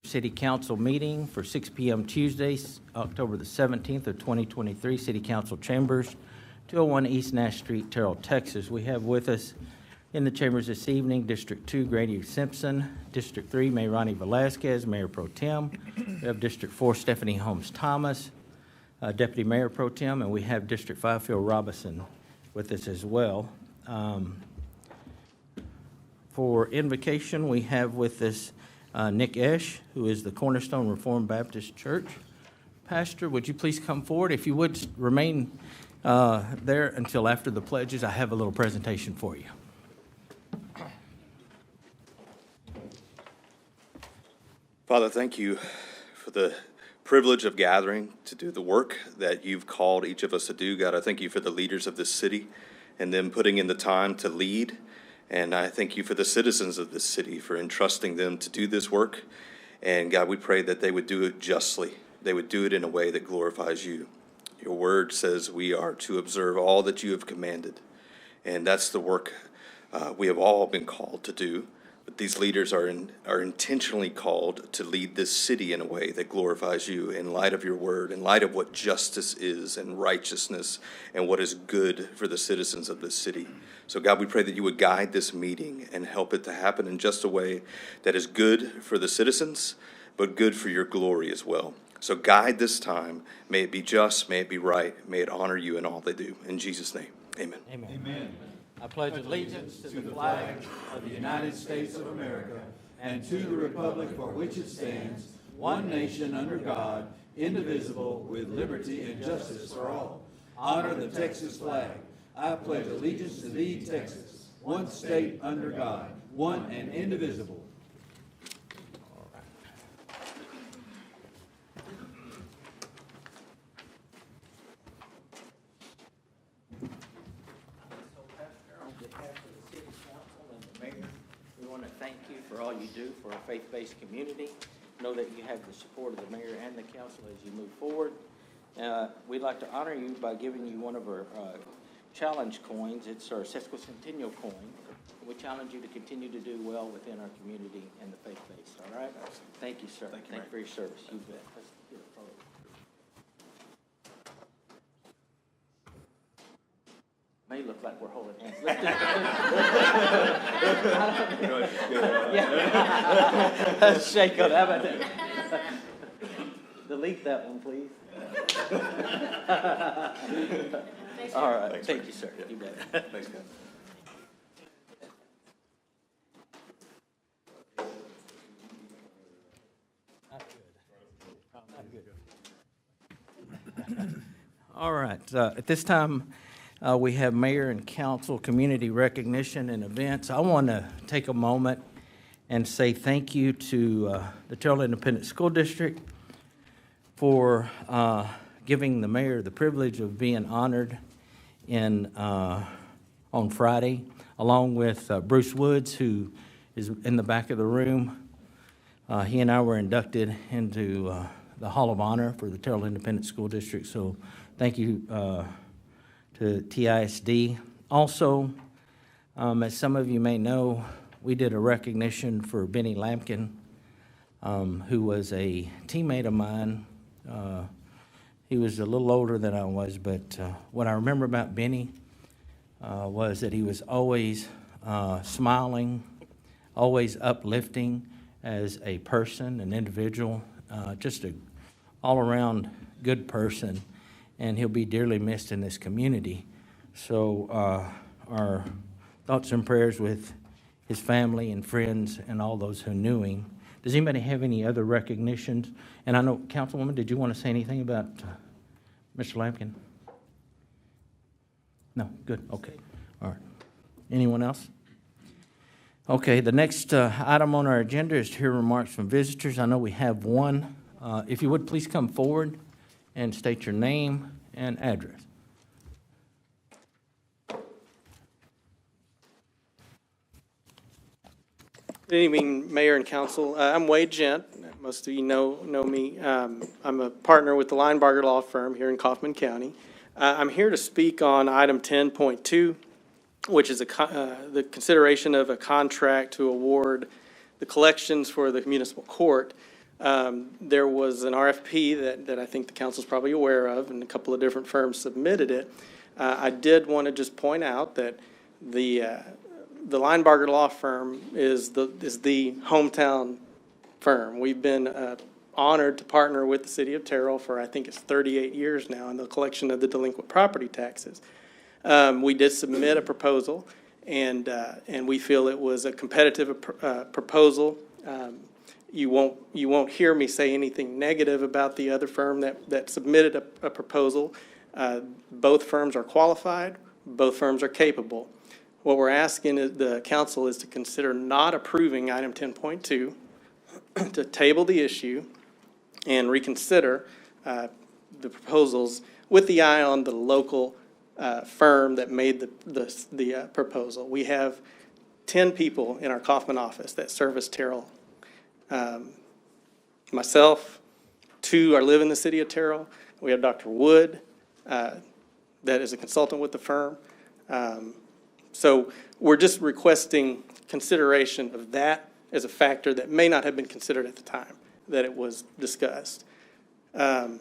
City Council meeting for 6 p.m. Tuesday, October the 17th of 2023, City Council Chambers, 201 East Nash Street, Terrell, Texas. We have with us in the chambers this evening, District 2, Grady Simpson, District 3, Mayor Ronnie Velasquez, Mayor Pro Tem. We have District 4, Stephanie Holmes Thomas, Deputy Mayor Pro Tem, and we have District 5, Phil Robinson with us as well. For invocation, we have with us Nick Esch, who is the Cornerstone Reformed Baptist Church pastor. Would you please come forward? If you would remain there until after the pledges, I have a little presentation for you. Father, thank you for the privilege of gathering to do the work that you've called each of us to do. God, I thank you for the leaders of this city and them putting in the time to lead. And I thank you for the citizens of this city for entrusting them to do this work. And God, we pray that they would do it justly. They would do it in a way that glorifies you. Your word says we are to observe all that you have commanded. And that's the work we have all been called to do. But these leaders are intentionally called to lead this city in a way that glorifies you in light of your word, in light of what justice is and righteousness and what is good for the citizens of this city. So God, we pray that you would guide this meeting and help it to happen in just a way that is good for the citizens, but good for your glory as well. So guide this time. May it be just, may it be right, may it honor you in all they do. In Jesus' name, amen. Amen. Amen. I pledge allegiance to the flag of the United States of America and to the republic for which it stands, one nation under God, indivisible, with liberty and justice for all. Honor the Texas flag. I pledge allegiance to thee, Texas, one state under God, one and indivisible. Thank you for all you do for a faith-based community. Know that you have the support of the mayor and the council as you move forward. We'd like to honor you by giving you one of our challenge coins. It's our sesquicentennial coin. We challenge you to continue to do well within our community and the faith base. All right? Thank you, sir. Thank you for your service. You bet. Let's get a photo. May look like we're holding hands. Yeah. Shake on. How about that? Delete that one, please. All right. Thanks, thank you, sir. Yeah. You bet. Thanks, guys. All right. At this time, we have mayor and council community recognition and events. I want to take a moment and say thank you to the Terrell Independent School District for giving the mayor the privilege of being honored on Friday, along with Bruce Woods, who is in the back of the room. He and I were inducted into the Hall of Honor for the Terrell Independent School District. So thank you to TISD. Also, as some of you may know, we did a recognition for Benny Lampkin, who was a teammate of mine. He was a little older than I was, but what I remember about Benny was that he was always smiling, always uplifting as a person, an individual, just an all-around good person. And he'll be dearly missed in this community. So our thoughts and prayers with his family and friends and all those who knew him. Does anybody have any other recognitions? And I know, Councilwoman, did you want to say anything about Mr. Lampkin? No? Good. Okay. All right. Anyone else? Okay. The next item on our agenda is to hear remarks from visitors. I know we have one. If you would, please come forward and state your name and address. Good evening, Mayor and Council. I'm Wade Gent. Most of you know me. I'm a partner with the Linebarger Law Firm here in Kaufman County. I'm here to speak on item 10.2, which is the consideration of a contract to award the collections for the municipal court. There was an RFP that I think the council's probably aware of, and a couple of different firms submitted it. I did want to just point out that the Linebarger Law Firm is the hometown firm. We've been honored to partner with the city of Terrell for, I think it's 38 years now, in the collection of the delinquent property taxes. We did submit a proposal, and we feel it was a competitive proposal. You won't hear me say anything negative about the other firm that submitted a proposal. Both firms are qualified. Both firms are capable. What we're asking the council is to consider not approving item 10.2, to table the issue and reconsider the proposals with the eye on the local firm that made the proposal. We have 10 people in our Kaufman office that service Terrell. Myself, 2 live in the city of Terrell. We have Dr. Wood, that is a consultant with the firm. So we're just requesting consideration of that as a factor that may not have been considered at the time that it was discussed. I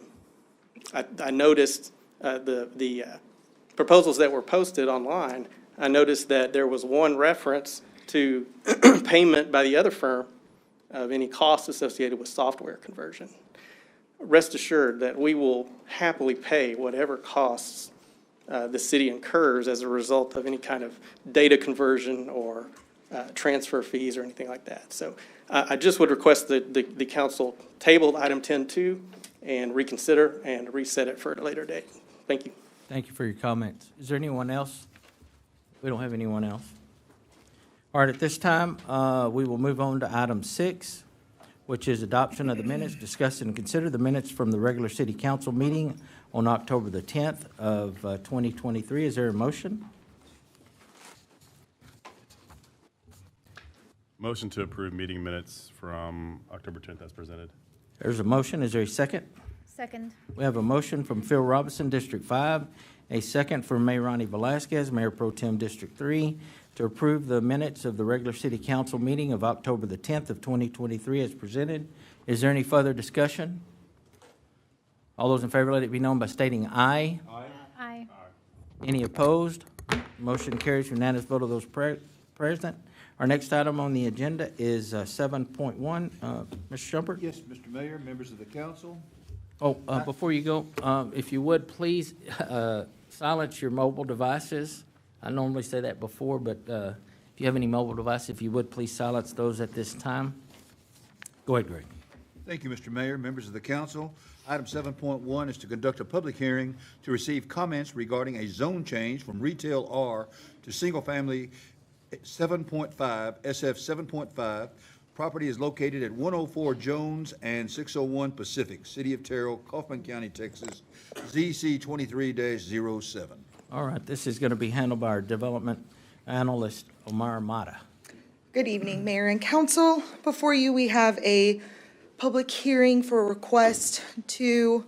noticed the proposals that were posted online. I noticed that there was one reference to payment by the other firm of any costs associated with software conversion. Rest assured that we will happily pay whatever costs the city incurs as a result of any kind of data conversion or transfer fees or anything like that. So I just would request that the council table item 10.2 and reconsider and reset it for a later date. Thank you. Thank you for your comments. Is there anyone else? We don't have anyone else. All right, at this time, we will move on to item 6, which is adoption of the minutes. Discuss and consider the minutes from the regular city council meeting on October the 10th of 2023. Is there a motion? Motion to approve meeting minutes from October 10th as presented. There's a motion. Is there a second? Second. We have a motion from Phil Robinson, District 5, a second from Mayor Ronnie Velasquez, Mayor Pro Tem District 3, to approve the minutes of the regular city council meeting of October the 10th of 2023 as presented. Is there any further discussion? All those in favor, let it be known by stating aye. Aye. Any opposed? Motion carries unanimous vote of those present. Our next item on the agenda is 7.1. Mr. Shumpert? Yes, Mr. Mayor, members of the council. Oh, before you go, if you would, please silence your mobile devices. I normally say that before, but if you have any mobile devices, if you would, please silence those at this time. Go ahead, Greg. Thank you, Mr. Mayor, members of the council. Item 7.1 is to conduct a public hearing to receive comments regarding a zone change from retail R to single-family 7.5, SF 7.5. Property is located at 104 Jones and 601 Pacific, City of Terrell, Kaufman County, Texas, ZC 23-07. All right, this is going to be handled by our development analyst, Omar Mata. Good evening, Mayor and Council. Before you, we have a public hearing for a request to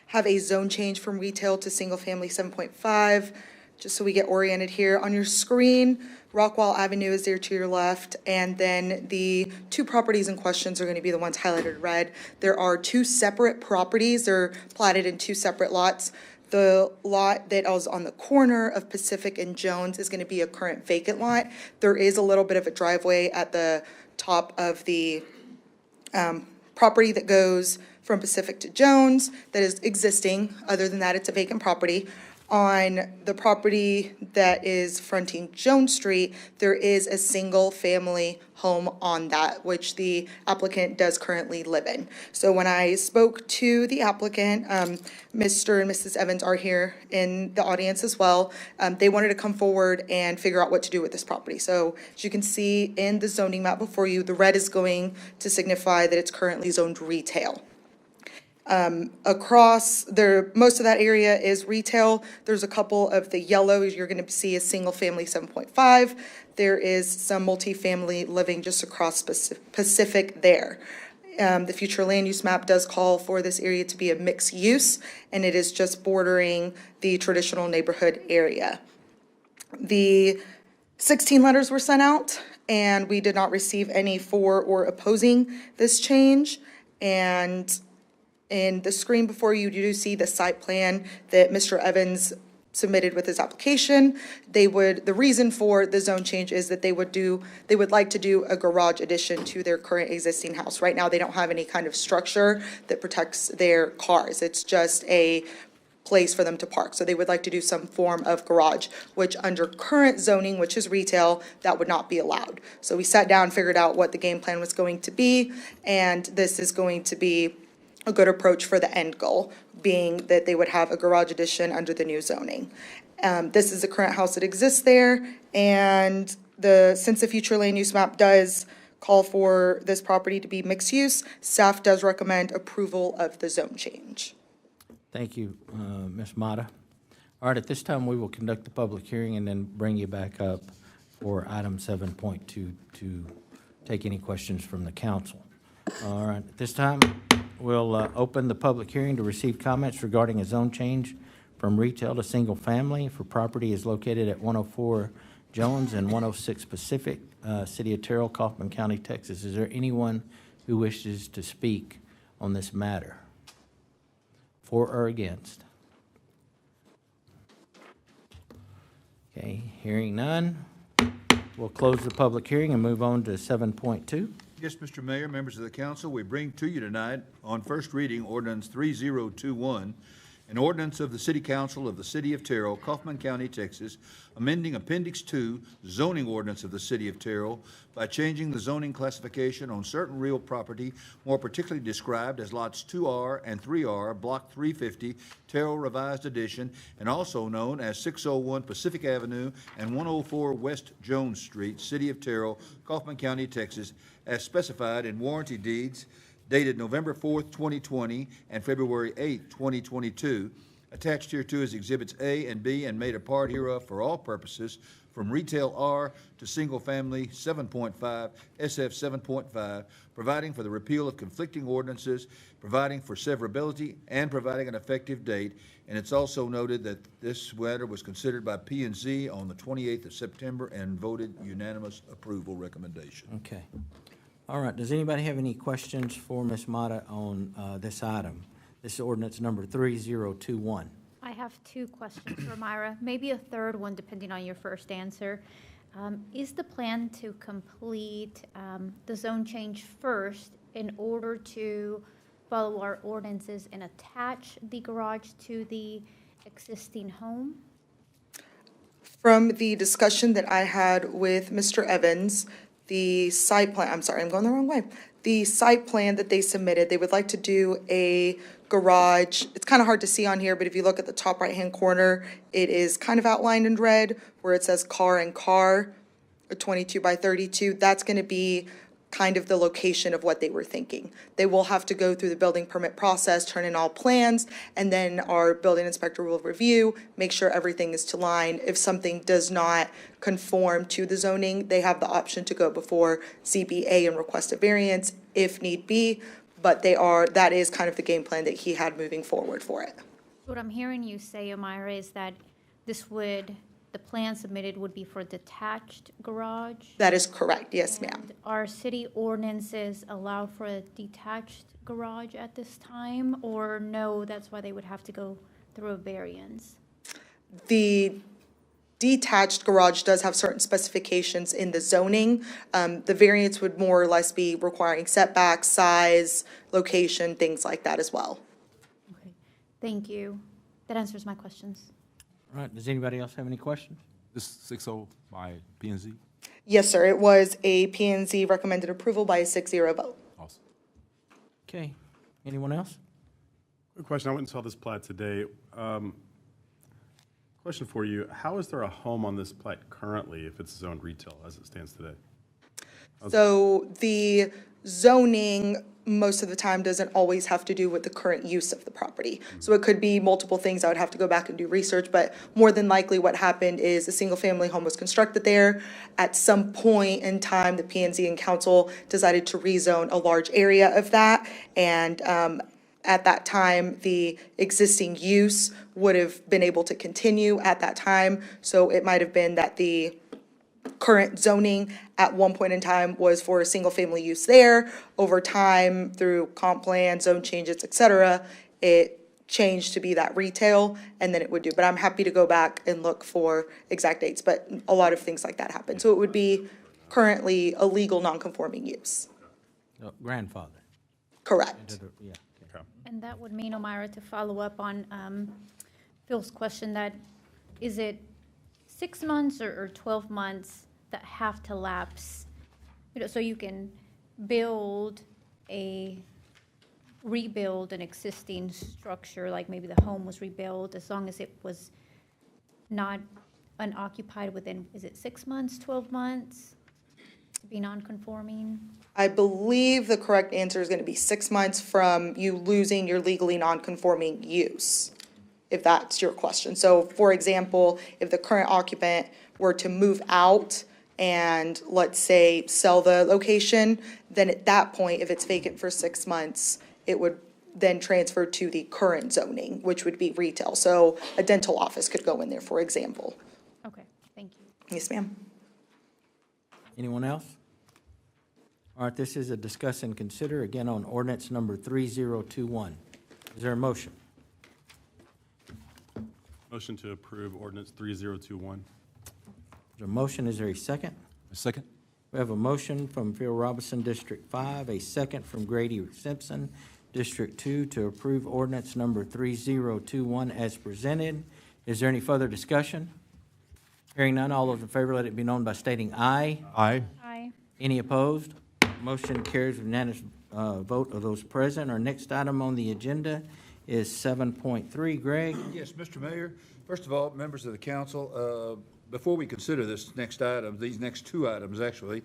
have a zone change from retail to single-family 7.5. Just so we get oriented here, on your screen, Rockwall Avenue is there to your left, and then the 2 properties in questions are going to be the ones highlighted red. There are 2 separate properties. They're platted in 2 separate lots. The lot that is on the corner of Pacific and Jones is going to be a current vacant lot. There is a little bit of a driveway at the top of the property that goes from Pacific to Jones that is existing. Other than that, it's a vacant property. On the property that is fronting Jones Street, there is a single-family home on that, which the applicant does currently live in. So when I spoke to the applicant, Mr. and Mrs. Evans are here in the audience as well. They wanted to come forward and figure out what to do with this property. So as you can see in the zoning map before you, the red is going to signify that it's currently zoned retail. Across there, most of that area is retail. There's a couple of the yellows you're going to see as single family 7.5. There is some multifamily living just across Pacific there. The future land use map does call for this area to be a mixed use, and it is just bordering the traditional neighborhood area. The 16 letters were sent out, and we did not receive any for or opposing this change. And in the screen before you, you do see the site plan that Mr. Evans submitted with his application. The reason for the zone change is that they would like to do a garage addition to their current existing house. Right now, they don't have any kind of structure that protects their cars. It's just a place for them to park. So they would like to do some form of garage, which under current zoning, which is retail, that would not be allowed. So we sat down, figured out what the game plan was going to be, and this is going to be a good approach for the end goal, being that they would have a garage addition under the new zoning. This is the current house that exists there, and since the future land use map does call for this property to be mixed use, staff does recommend approval of the zone change. Thank you, Ms. Mata. All right, at this time, we will conduct the public hearing and then bring you back up for item 7.2 to take any questions from the council. All right, at this time, we'll open the public hearing to receive comments regarding a zone change from retail to single family for property is located at 104 Jones and 106 Pacific, City of Terrell, Kaufman County, Texas. Is there anyone who wishes to speak on this matter? For or against? Okay, hearing none. We'll close the public hearing and move on to 7.2. Yes, Mr. Mayor, members of the council, we bring to you tonight on first reading ordinance 3021, an ordinance of the City Council of the City of Terrell, Kaufman County, Texas, amending Appendix 2 zoning ordinance of the City of Terrell by changing the zoning classification on certain real property, more particularly described as lots 2R and 3R, Block 350, Terrell Revised Edition, and also known as 601 Pacific Avenue and 104 West Jones Street, City of Terrell, Kaufman County, Texas, as specified in warranty deeds dated November 4th, 2020 and February 8th, 2022, attached hereto as Exhibits A and B and made a part hereof for all purposes from Retail R to Single Family 7.5, SF 7.5, providing for the repeal of conflicting ordinances, providing for severability, and providing an effective date. And it's also noted that this matter was considered by P&Z on the 28th of September and voted unanimous approval recommendation. Okay. All right, does anybody have any questions for Ms. Mata on this item? This is ordinance number 3021. I have two questions for Myra, maybe a third one depending on your first answer. Is the plan to complete the zone change first in order to follow our ordinances and attach the garage to the existing home? From the discussion that I had with Mr. Evans, the site plan, I'm sorry, I'm going the wrong way. The site plan that they submitted, they would like to do a garage. It's kind of hard to see on here, but if you look at the top right-hand corner, it is kind of outlined in red where it says car and car, a 22 by 32. That's going to be kind of the location of what they were thinking. They will have to go through the building permit process, turn in all plans, and then our building inspector will review, make sure everything is to line. If something does not conform to the zoning, they have the option to go before ZBA and request a variance if need be, but that is kind of the game plan that he had moving forward for it. What I'm hearing you say, Amira, is that the plan submitted would be for detached garage? That is correct, yes, ma'am. And our city ordinances allow for a detached garage at this time, or no, that's why they would have to go through a variance? The detached garage does have certain specifications in the zoning. The variance would more or less be requiring setbacks, size, location, things like that as well. Okay, thank you. That answers my questions. All right, does anybody else have any questions? This is 6-0 by P&Z. Yes, sir, it was a P&Z recommended approval by a 6-0 vote. Awesome. Okay, anyone else? Quick question, I went and saw this plat today. Question for you, how is there a home on this plat currently if it's zoned retail as it stands today? So the zoning, most of the time, doesn't always have to do with the current use of the property. So it could be multiple things. I would have to go back and do research, but more than likely what happened is a single-family home was constructed there. At some point in time, the P&Z and council decided to rezone a large area of that, and at that time, the existing use would have been able to continue at that time. So it might have been that the current zoning at one point in time was for single-family use there. Over time, through comp plan, zone changes, et cetera, it changed to be that retail, and then it would do. But I'm happy to go back and look for exact dates, but a lot of things like that happen. So it would be currently a legal non-conforming use. Grandfather. Correct. Yeah. Okay. And that would mean, Omira, to follow up on Phil's question, that is it 6 months or 12 months that have to lapse? So you can rebuild an existing structure, like maybe the home was rebuilt, as long as it was not unoccupied within, is it 6 months, 12 months? To be non-conforming? I believe the correct answer is going to be 6 months from you losing your legally non-conforming use, if that's your question. So, for example, if the current occupant were to move out and, let's say, sell the location, then at that point, if it's vacant for 6 months, it would then transfer to the current zoning, which would be retail. So a dental office could go in there, for example. Okay, thank you. Yes, ma'am. Anyone else? All right, this is a discuss and consider, again, on ordinance number 3021. Is there a motion? Motion to approve ordinance 3021. Is there a motion? Is there a second? A second? We have a motion from Phil Robinson, District 5, a second from Grady Simpson, District 2, to approve ordinance number 3021 as presented. Is there any further discussion? Hearing none, all those in favor, let it be known by stating aye. Aye. Aye. Any opposed? Motion carries with unanimous vote of those present. Our next item on the agenda is 7.3. Greg? Yes, Mr. Mayor. First of all, members of the council, before we consider this next item, these next two items actually,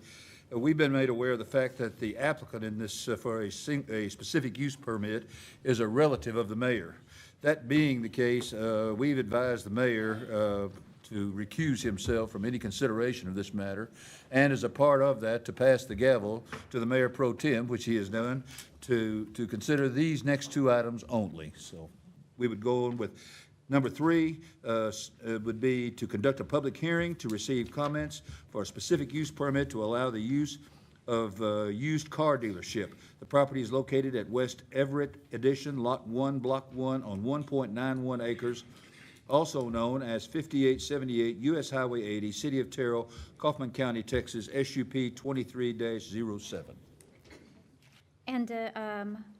we've been made aware of the fact that the applicant in this for a specific use permit is a relative of the mayor. That being the case, we've advised the mayor to recuse himself from any consideration of this matter, and as a part of that, to pass the gavel to the mayor pro tem, which he has done, to consider these next two items only. So we would go on with number 3, would be to conduct a public hearing to receive comments for a specific use permit to allow the use of used car dealership. The property is located at West Everett Addition, Lot 1, Block 1, on 1.91 acres, also known as 5878 U.S. Highway 80, City of Terrell, Kaufman County, Texas, SUP 23-07. And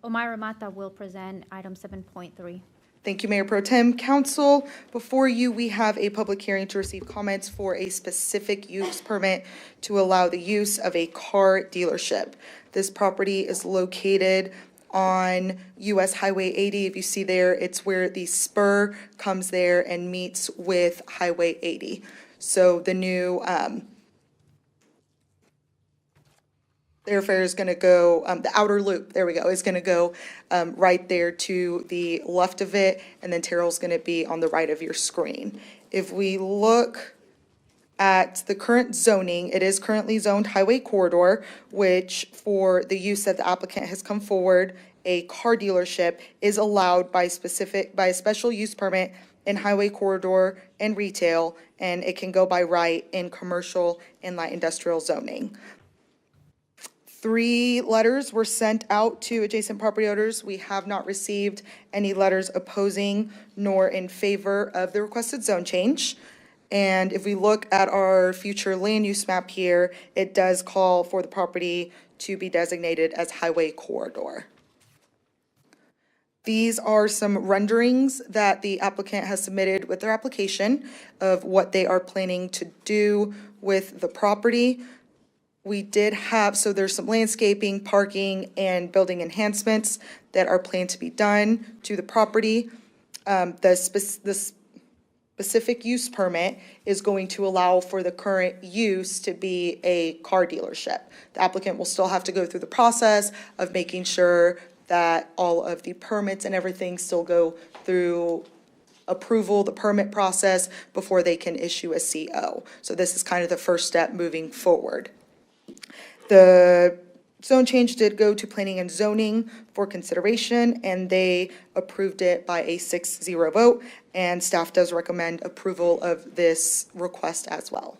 Omira Mata will present item 7.3. Thank you, Mayor Pro Tem. Council, before you, we have a public hearing to receive comments for a specific use permit to allow the use of a car dealership. This property is located on US Highway 80. If you see there, it's where the spur comes there and meets with Highway 80. So the new thoroughfare is going to go, the outer loop, there we go, is going to go right there to the left of it, and then Terrell's going to be on the right of your screen. If we look at the current zoning, it is currently zoned highway corridor, which for the use that the applicant has come forward, a car dealership is allowed by a special use permit in highway corridor and retail, and it can go by right in commercial and light industrial zoning. 3 letters were sent out to adjacent property owners. We have not received any letters opposing nor in favor of the requested zone change. And if we look at our future land use map here, it does call for the property to be designated as highway corridor. These are some renderings that the applicant has submitted with their application of what they are planning to do with the property. We did have, so there's some landscaping, parking, and building enhancements that are planned to be done to the property. The specific use permit is going to allow for the current use to be a car dealership. The applicant will still have to go through the process of making sure that all of the permits and everything still go through approval, the permit process, before they can issue a CO. So this is kind of the first step moving forward. The zone change did go to planning and zoning for consideration, and they approved it by a 6-0 vote, and staff does recommend approval of this request as well.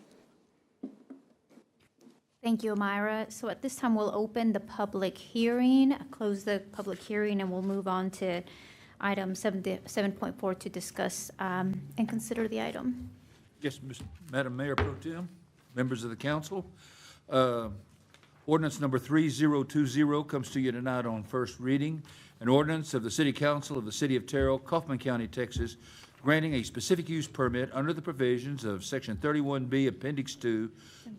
Thank you, Amira. So at this time, we'll open the public hearing, close the public hearing, and we'll move on to item 7.4 to discuss and consider the item. Yes, Madam Mayor Pro Tem, members of the council. Ordinance number 3020 comes to you tonight on first reading. An ordinance of the City Council of the City of Terrell, Kaufman County, Texas, granting a specific use permit under the provisions of Section 31B, Appendix 2,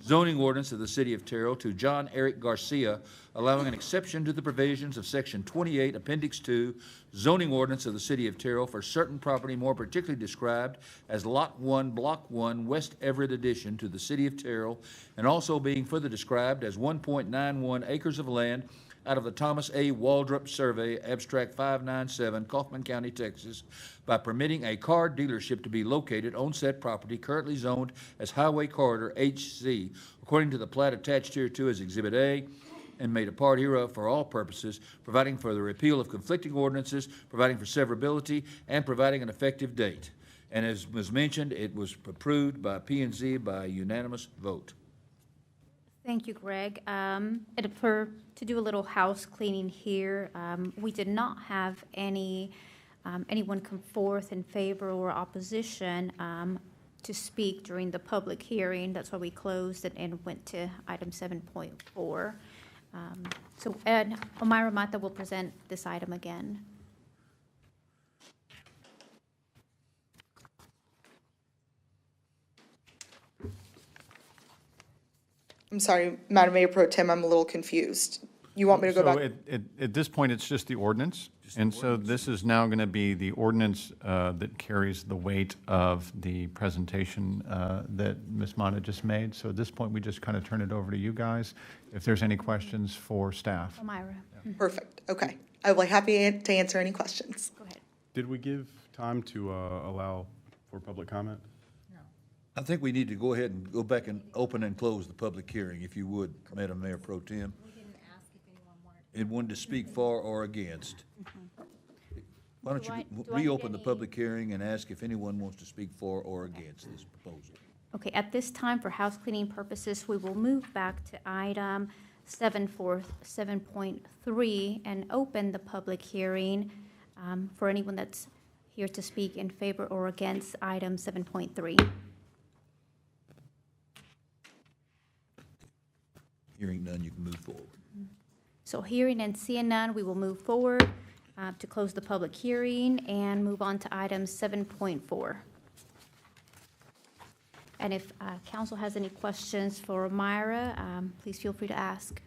zoning ordinance of the City of Terrell to John Eric Garcia, allowing an exception to the provisions of Section 28, Appendix 2, zoning ordinance of the City of Terrell for certain property more particularly described as Lot 1, Block 1, West Everett addition to the City of Terrell, and also being further described as 1.91 acres of land out of the Thomas A. Waldrop Survey, Abstract 597, Kaufman County, Texas, by permitting a car dealership to be located on said property currently zoned as Highway Corridor HC, according to the plat attached hereto as Exhibit A, and made a part hereof for all purposes, providing for the repeal of conflicting ordinances, providing for severability, and providing an effective date. And as was mentioned, it was approved by P&Z by unanimous vote. Thank you, Greg. To do a little house cleaning here, we did not have anyone come forth in favor or opposition to speak during the public hearing. That's why we closed it and went to item 7.4. So Omira Mata will present this item again. I'm sorry, Madam Mayor Pro Tem, I'm a little confused. You want me to go back? So at this point, it's just the ordinance. And so this is now going to be the ordinance that carries the weight of the presentation that Ms. Mata just made. So at this point, we just kind of turn it over to you guys if there's any questions for staff. Omira, Perfect, okay. I will be happy to answer any questions. go ahead. Did we give time to allow for public comment? I think we need to go ahead and go back and open and close the public hearing, if you would, Madam Mayor Pro Tem. We didn't ask if anyone wanted. It wanted to speak for or against. Why don't Do I- you do I need reopen the any- public hearing and ask if anyone wants to speak for or against this proposal? Okay, at this time, for house cleaning purposes, we will move back to item 7.3 and open the public hearing for anyone that's here to speak in favor or against item 7.3. Hearing none, you can move forward. So hearing and seeing none, we will move forward to close the public hearing and move on to item 7.4. And if council has any questions for Myra, please feel free to ask.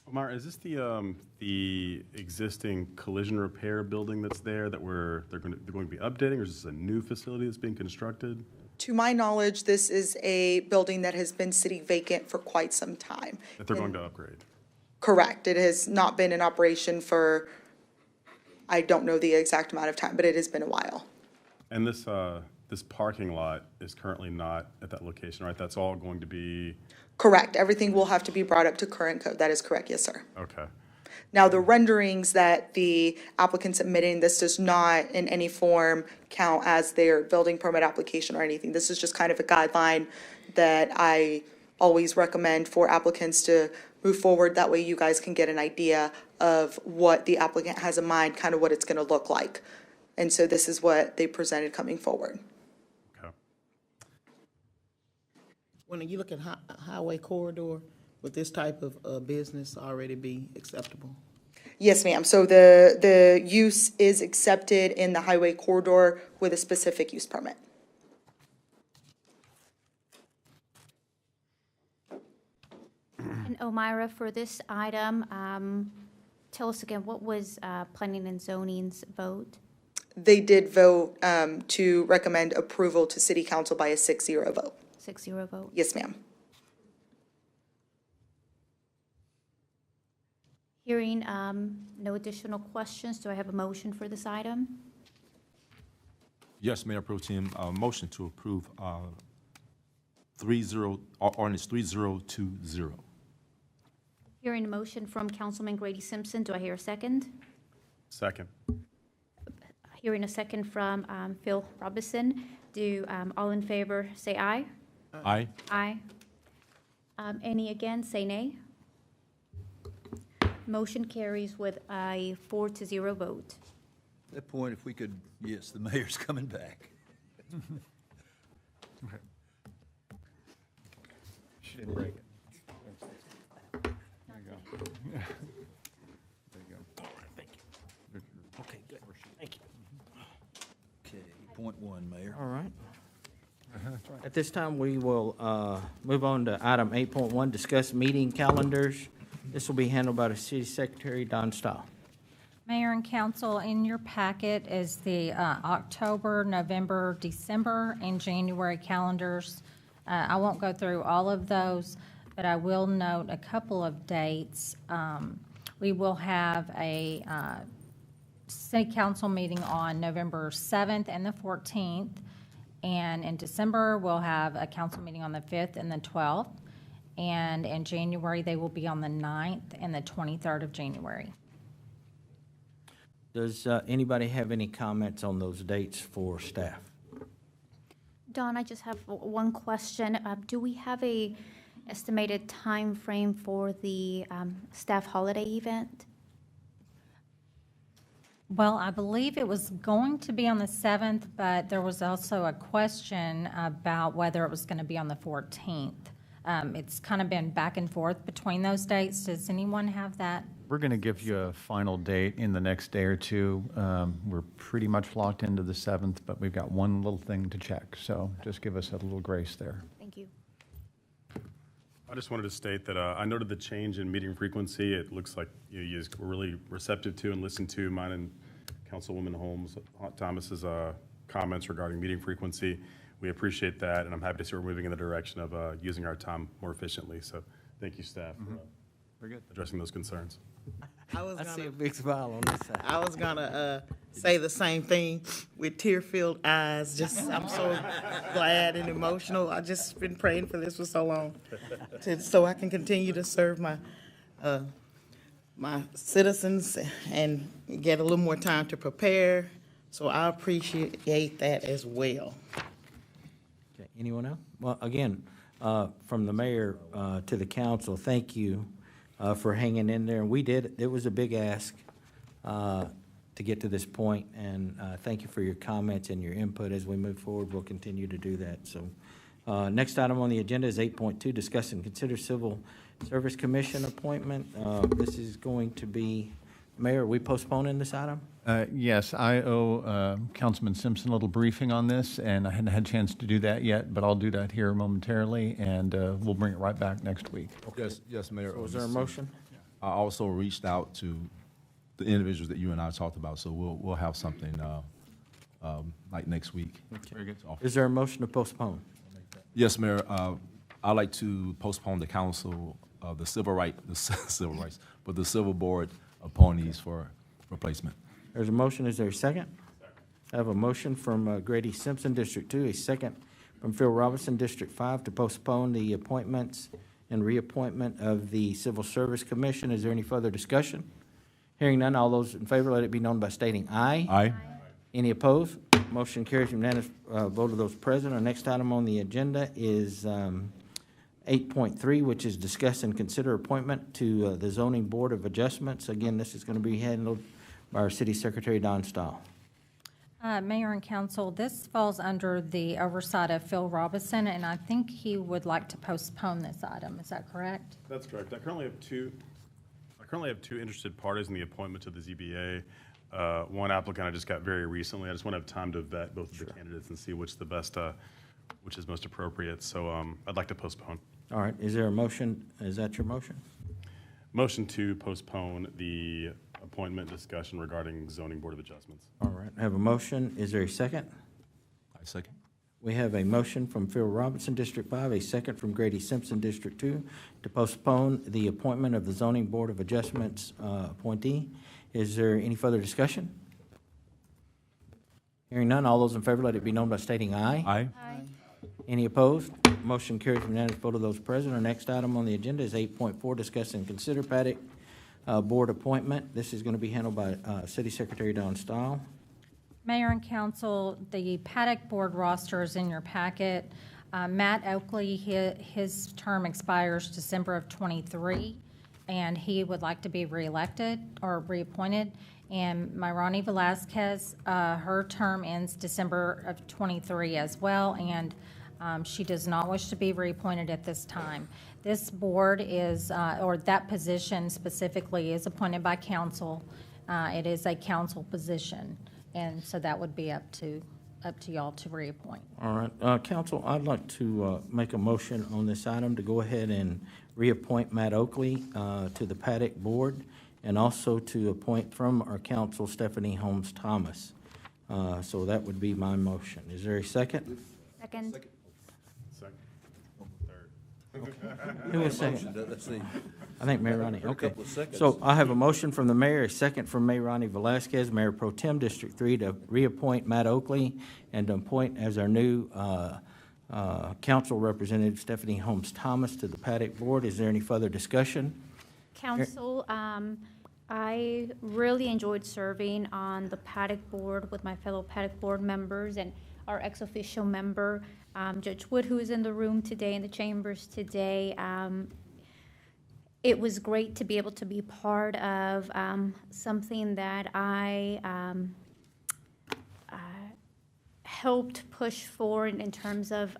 Omar, is this the existing collision repair building that's there that they're going to be updating, or is this a new facility that's being constructed? To my knowledge, this is a building that has been sitting vacant for quite some time. That they're going to upgrade? Correct. It has not been in operation for, I don't know the exact amount of time, but it has been a while. And this parking lot is currently not at that location, right? That's all going to be, Correct. Everything will have to be brought up to current code. That is correct. Yes, sir. okay. Now, the renderings that the applicant submitting, this does not in any form count as their building permit application or anything. This is just kind of a guideline that I always recommend for applicants to move forward. That way you guys can get an idea of what the applicant has in mind, kind of what it's going to look like. And so this is what they presented coming forward. Okay. When you look at highway corridor, would this type of business already be acceptable? Yes, ma'am. So the use is accepted in the highway corridor with a specific use permit. And Omira, for this item, tell us again, what was planning and zoning's vote? They did vote to recommend approval to city council by a 6-0 vote. 6-0 vote. Yes, ma'am. Hearing no additional questions, do I have a motion for this item? Yes, Mayor Pro Tem, motion to approve ordinance 3020. Hearing a motion from Councilman Grady Simpson, do I hear a second? Second. Hearing a second from Phil Robinson. Do all in favor say aye? Aye. Aye. Any against, say nay. Motion carries with a 4-0 vote. At that point, if we could, yes, the mayor's coming back. She didn't break it. There you go. There you go. Okay, good. Thank you. Okay, point one, Mayor. All right. At this time, we will move on to item 8.1, discuss meeting calendars. This will be handled by the City Secretary, Don Stahl. Mayor and council, in your packet is the October, November, December, and January calendars. I won't go through all of those, but I will note a couple of dates. We will have a city council meeting on November 7th and the 14th. And in December, we'll have a council meeting on the 5th and the 12th. And in January, they will be on the 9th and the 23rd of January. Does anybody have any comments on those dates for staff? Don, I just have one question. Do we have a estimated time frame for the staff holiday event? Well, I believe it was going to be on the 7th, but there was also a question about whether it was going to be on the 14th. It's kind of been back and forth between those dates. Does anyone have that? We're going to give you a final date in the next day or two. We're pretty much locked into the 7th, but we've got one little thing to check, so just give us a little grace there. Thank you. I just wanted to state that I noted the change in meeting frequency. It looks like you guys were really receptive to and listened to mine and Councilwoman Thomas's comments regarding meeting frequency. We appreciate that, and I'm happy to see we're moving in the direction of using our time more efficiently. So thank you, staff, for Very good. addressing those concerns. I see a big smile on this side. I was gonna say the same thing with tear-filled eyes. Just, I'm so glad and emotional. I just been praying for this for so long, so I can continue to serve my my citizens and get a little more time to prepare. So I appreciate that as well. Okay, anyone else? Well, again, from the mayor to the council, thank you for hanging in there. We did, it was a big ask to get to this point, and thank you for your comments and your input as we move forward. We'll continue to do that. So next item on the agenda is 8.2, discuss and consider Civil Service Commission appointment. This is going to be, Mayor, are we postponing this item? Yes, I owe Councilman Simpson a little briefing on this, and I hadn't had a chance to do that yet, but I'll do that here momentarily, and we'll bring it right back next week. Yes, Mayor. So is there a motion? I also reached out to the individuals that you and I talked about, so we'll have something like next week. Very good. Is there a motion to postpone? Yes, Mayor. I'd like to postpone the council, the civil rights, but the civil board appointees for replacement. There's a motion. Is there a second? I have a motion from Grady Simpson, District 2, a second from Phil Robinson, District 5, to postpone the appointments and reappointment of the Civil Service Commission. Is there any further discussion? Hearing none, all those in favor, let it be known by stating aye. Aye. Any opposed? Motion carries unanimous vote of those present. Our next item on the agenda is 8.3, which is discuss and consider appointment to the Zoning Board of Adjustments. Again, this is going to be handled by our City Secretary, Don Stahl. Mayor and council, this falls under the oversight of Phil Robinson, and I think he would like to postpone this item. Is that correct? That's correct. I currently have two interested parties in the appointment to the ZBA. One applicant I just got very recently. I just want to have time to vet both of the candidates and see which the best, which is most appropriate. So I'd like to postpone. All right, is there a motion? Is that your motion? Motion to postpone the appointment discussion regarding zoning board of adjustments. All right, I have a motion. Is there a second? I second. We have a motion from Phil Robinson, District 5, a second from Grady Simpson, District 2, to postpone the appointment of the Zoning Board of Adjustments appointee. Is there any further discussion? Hearing none, all those in favor, let it be known by stating aye. Aye. Any opposed? Motion carries unanimous vote of those present. Our next item on the agenda is 8.4, discuss and consider Paddock Board appointment. This is going to be handled by City Secretary Don Stahl. Mayor and council, the Paddock Board roster is in your packet. Matt Oakley, his term expires December of '23, and he would like to be reelected or reappointed. And Myrani Velazquez, her term ends December of '23 as well, and she does not wish to be reappointed at this time. This board is, or that position specifically, is appointed by council. It is a council position, and so that would be up to y'all to reappoint. All right, council, I'd like to make a motion on this item to go ahead and reappoint Matt Oakley to the Paddock Board, and also to appoint from our council Stephanie Holmes Thomas. So that would be my motion. Is there a second? Second. Second. Third. Who was second? Let's see. I think Mayor Ronnie, okay. couple of seconds. So I have a motion from the mayor, a second from Mayor Ronnie Velazquez, Mayor Pro Tem District 3, to reappoint Matt Oakley and to appoint as our new council representative Stephanie Holmes Thomas to the Paddock Board. Is there any further discussion? Council, I really enjoyed serving on the Paddock Board with my fellow Paddock Board members and our ex-official member, Judge Wood, who is in the room today, in the chambers today. It was great to be able to be part of something that I helped push forward in terms of,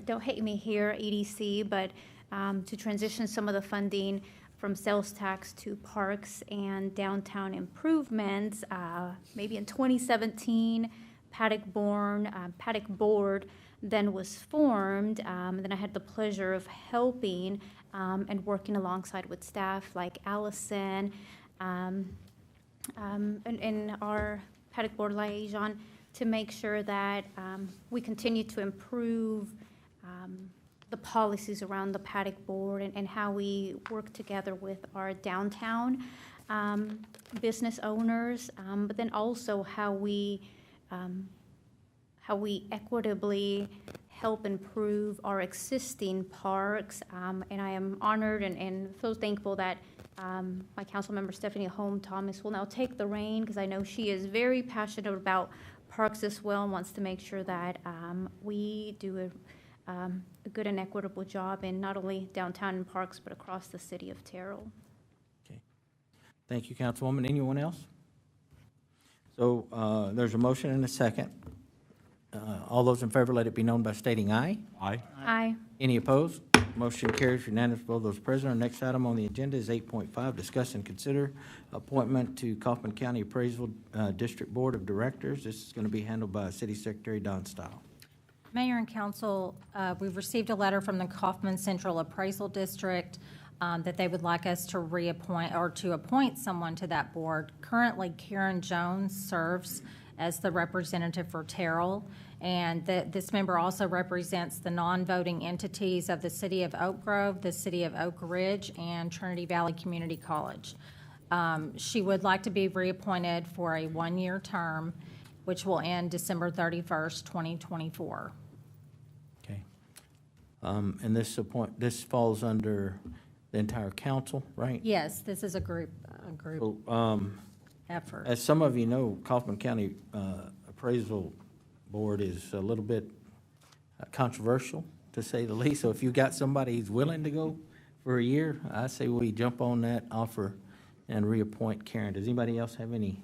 don't hate me here, EDC, but to transition some of the funding from sales tax to parks and downtown improvements. Maybe in 2017, Paddock Board then was formed. Then I had the pleasure of helping and working alongside with staff like Allison and our Paddock Board liaison to make sure that we continue to improve the policies around the Paddock Board and how we work together with our downtown business owners, but then also how we equitably help improve our existing parks. And I am honored and so thankful that my council member Stephanie Holmes Thomas will now take the reign, because I know she is very passionate about parks as well and wants to make sure that we do a good and equitable job in not only downtown and parks, but across the city of Terrell. Okay. Thank you, Councilwoman. Anyone else? So there's a motion and a second. All those in favor, let it be known by stating aye. Aye. Aye. Any opposed? Motion carries unanimous for those present. Our next item on the agenda is 8.5, discuss and consider appointment to Kaufman County Appraisal District Board of Directors. This is going to be handled by City Secretary Don Stile. Mayor and council, we've received a letter from the Kaufman Central Appraisal District that they would like us to reappoint or to appoint someone to that board. Currently, Karen Jones serves as the representative for Terrell, and this member also represents the non-voting entities of the City of Oak Grove, the City of Oak Ridge, and Trinity Valley Community College. She would like to be reappointed for a one-year term, which will end December 31st, 2024. Okay. And this falls under the entire council, right? Yes, this is a group So, effort. as some of you know, Kaufman County Appraisal Board is a little bit controversial, to say the least. So if you got somebody who's willing to go for a year, I say we jump on that offer and reappoint Karen. Does anybody else have any?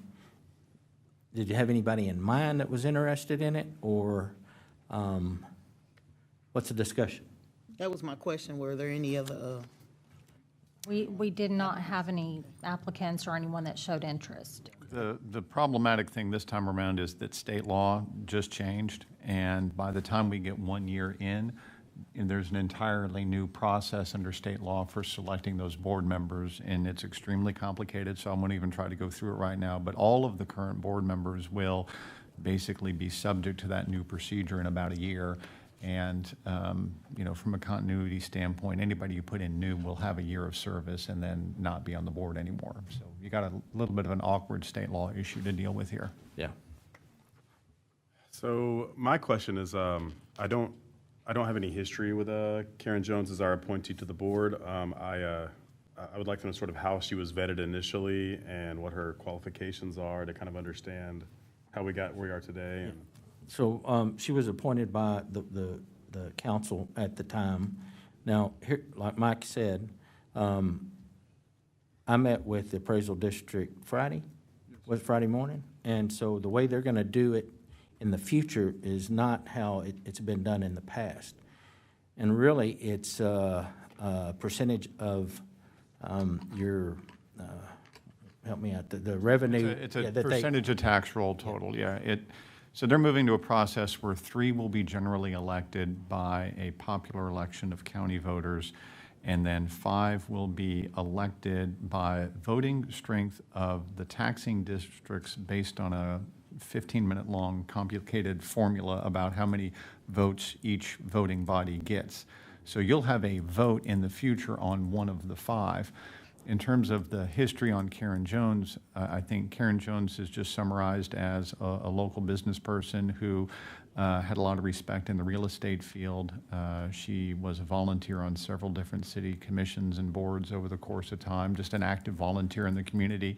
Did you have anybody in mind that was interested in it, or what's the discussion? That was my question. Were there any other, We did not have any applicants or anyone that showed interest. The problematic thing this time around is that state law just changed, and by the time we get 1 year in, and there's an entirely new process under state law for selecting those board members, and it's extremely complicated, so I won't even try to go through it right now. But all of the current board members will basically be subject to that new procedure in about a year. And, from a continuity standpoint, anybody you put in new will have a year of service and then not be on the board anymore. So you got a little bit of an awkward state law issue to deal with here. Yeah. So my question is, I don't have any history with Karen Jones as our appointee to the board. I would like to know sort of how she was vetted initially and what her qualifications are to kind of understand how we got where we are today. And So she was appointed by the council at the time. Now, here, like Mike said, I met with the appraisal district Friday morning, and so the way they're gonna do it in the future is not how it's been done in the past. And really, it's a percentage of your, help me out, the revenue. It's yeah, a that they- percentage of tax roll total, yeah. So they're moving to a process where 3 will be generally elected by a popular election of county voters, and then 5 will be elected by voting strength of the taxing districts based on a 15-minute long complicated formula about how many votes each voting body gets. So you'll have a vote in the future on one of the 5. In terms of the history on Karen Jones, I think Karen Jones is just summarized as a local business person who had a lot of respect in the real estate field. She was a volunteer on several different city commissions and boards over the course of time, just an active volunteer in the community.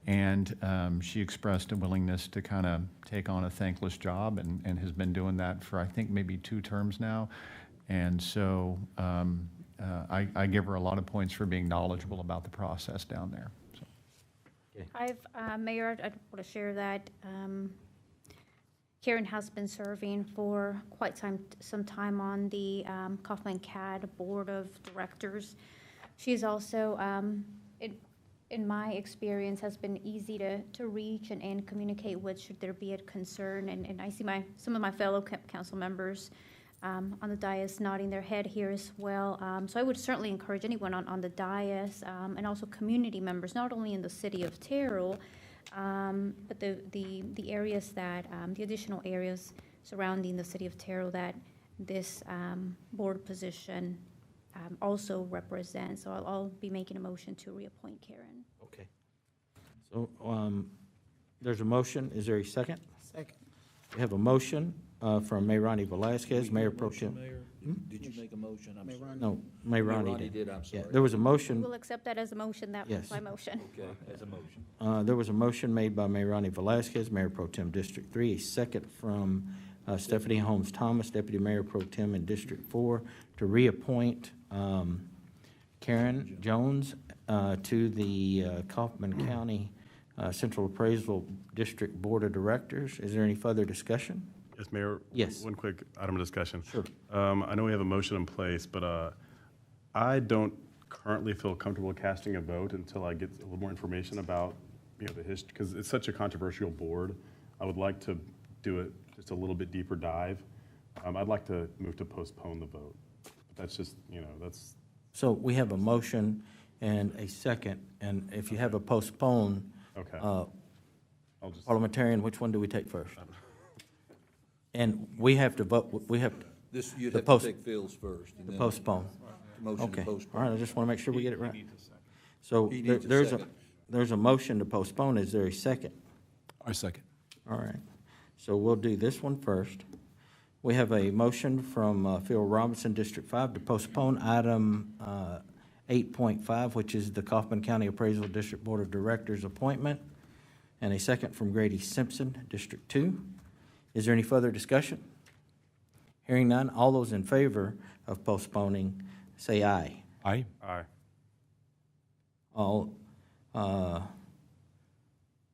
And she expressed a willingness to kind of take on a thankless job and has been doing that for, I think, maybe 2 terms now. And so I give her a lot of points for being knowledgeable about the process down there. So. Mayor, I want to share that Karen has been serving for quite some time on the Kaufman CAD Board of Directors. She's also, in my experience, has been easy to reach and communicate with should there be a concern. And I see some of my fellow council members on the dais nodding their head here as well. So I would certainly encourage anyone on the dais and also community members, not only in the city of Terrell, but the areas that, the additional areas surrounding the city of Terrell that this board position also represents. So I'll be making a motion to reappoint Karen. Okay. So there's a motion. Is there a second? Second. We have a motion from Mayor Ronnie Velazquez, Mayor Pro Tem. Did you make a motion? I'm sorry. No, Mayor Ronnie Ronnie did. did, I'm Yeah, sorry. there was a motion. We'll accept that as a motion. That Yes. was my motion. Okay, as a motion. There was a motion made by Mayor Ronnie Velazquez, Mayor Pro Tem District 3, a second from Stephanie Holmes Thomas, Deputy Mayor Pro Tem in District 4, to reappoint Karen Jones to the Kaufman County Central Appraisal District Board of Directors. Is there any further discussion? Yes, Mayor? Yes. One quick item of discussion. Sure. I know we have a motion in place, but I don't currently feel comfortable casting a vote until I get a little more information about, the history, because it's such a controversial board. I would like to do it just a little bit deeper dive. I'd like to move to postpone the vote. But that's just, that's, So we have a motion and a second, and if you have a postpone, okay. I'll just, parliamentarian, which one do we take first? And we have to vote, we have This, you'd The have post- to take Phil's first. and to then postpone. Motion to Okay, all postpone. right, I just want to make sure we get it right. So He there- needs a there's second. there's a motion to postpone. Is there a second? I second. All right, so we'll do this one first. We have a motion from Phil Robinson, District 5, to postpone item 8.5, which is the Kaufman County Appraisal District Board of Directors appointment, and a second from Grady Simpson, District 2. Is there any further discussion? Hearing none, all those in favor of postponing, say aye. Aye. aye. All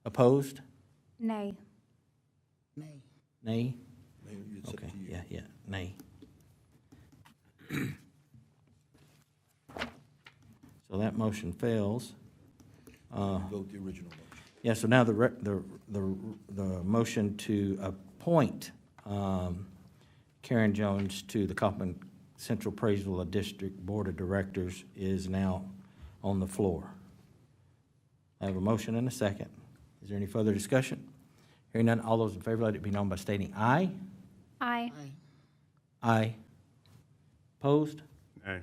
opposed? Nay. Nay. Nay? Mayor, it's up Okay, to you. yeah, nay. So that motion fails. Vote the original motion. Yeah, so now the motion to appoint Karen Jones to the Kaufman Central Appraisal District Board of Directors is now on the floor. I have a motion and a second. Is there any further discussion? Hearing none, all those in favor, let it be known by stating aye. Aye. Aye. Aye. Opposed? Nay.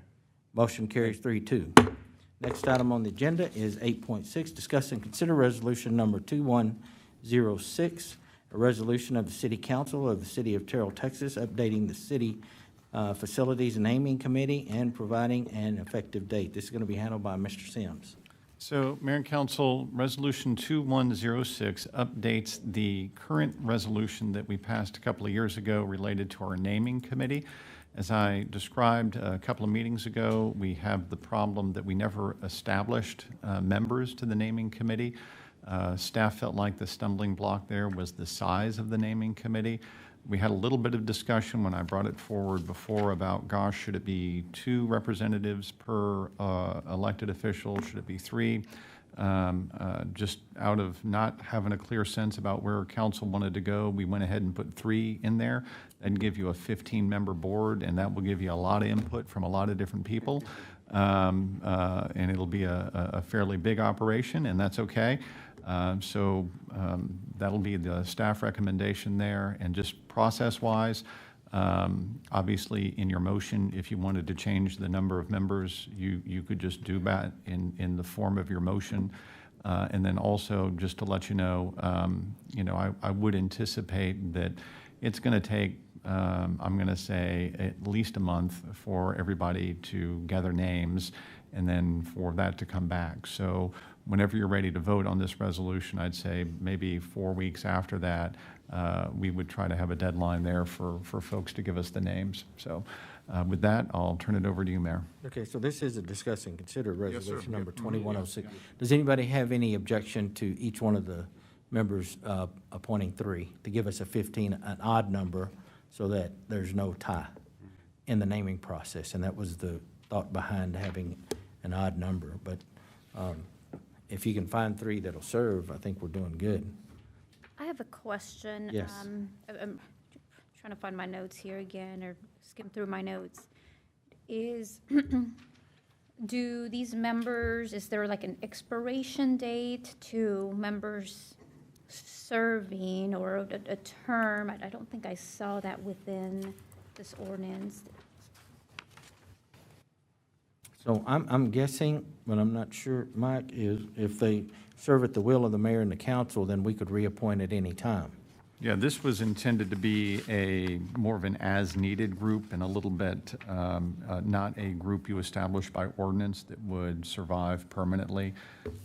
Motion carries 3-2. Next item on the agenda is 8.6, discuss and consider resolution number 2106, a resolution of the City Council of the City of Terrell, Texas, updating the city facilities naming committee and providing an effective date. This is going to be handled by Mr. Sims. So, Mayor and Council, Resolution 2106 updates the current resolution that we passed a couple of years ago related to our naming committee. As I described a couple of meetings ago, we have the problem that we never established members to the naming committee. Staff felt like the stumbling block there was the size of the naming committee. We had a little bit of discussion when I brought it forward before about, gosh, should it be 2 representatives per elected official? Should it be 3? Just out of not having a clear sense about where council wanted to go, we went ahead and put 3 in there. That'd give you a 15-member board, and that will give you a lot of input from a lot of different people. And it'll be a fairly big operation, and that's okay. So that'll be the staff recommendation there. And just process-wise, obviously, in your motion, if you wanted to change the number of members, you could just do that in the form of your motion. And then also, just to let you know, I would anticipate that it's going to take, I'm going to say, at least a month for everybody to gather names and then for that to come back. So whenever you're ready to vote on this resolution, I'd say maybe 4 weeks after that, we would try to have a deadline there for folks to give us the names. So with that, I'll turn it over to you, Mayor. Okay, so this is a discuss and consider resolution number 2106. Does anybody have any objection to each one of the members appointing 3 to give us a 15, an odd number, so that there's no tie in the naming process? And that was the thought behind having an odd number. But if you can find 3 that'll serve, I think we're doing good. I have a question. Yes. I'm trying to find my notes here again, or skim through my notes. Do these members, is there like an expiration date to members serving, or a term? I don't think I saw that within this ordinance. So I'm guessing, but I'm not sure, Mike, is if they serve at the will of the mayor and the council, then we could reappoint at any time. Yeah, this was intended to be a more of an as-needed group and a little bit not a group you establish by ordinance that would survive permanently.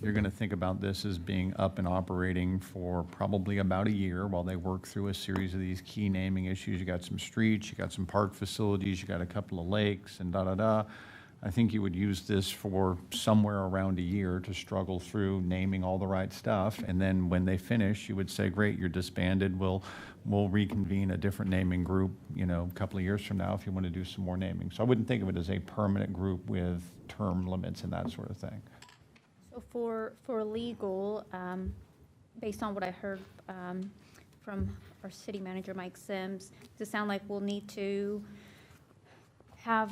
You're going to think about this as being up and operating for probably about a year while they work through a series of these key naming issues. You got some streets, you got some park facilities, you got a couple of lakes, and da-da-da. I think you would use this for somewhere around a year to struggle through naming all the right stuff. And then when they finish, you would say, great, you're disbanded. We'll reconvene a different naming group, a couple of years from now if you want to do some more naming. So I wouldn't think of it as a permanent group with term limits and that sort of thing. So for legal, based on what I heard from our city manager, Mike Sims, does it sound like we'll need to have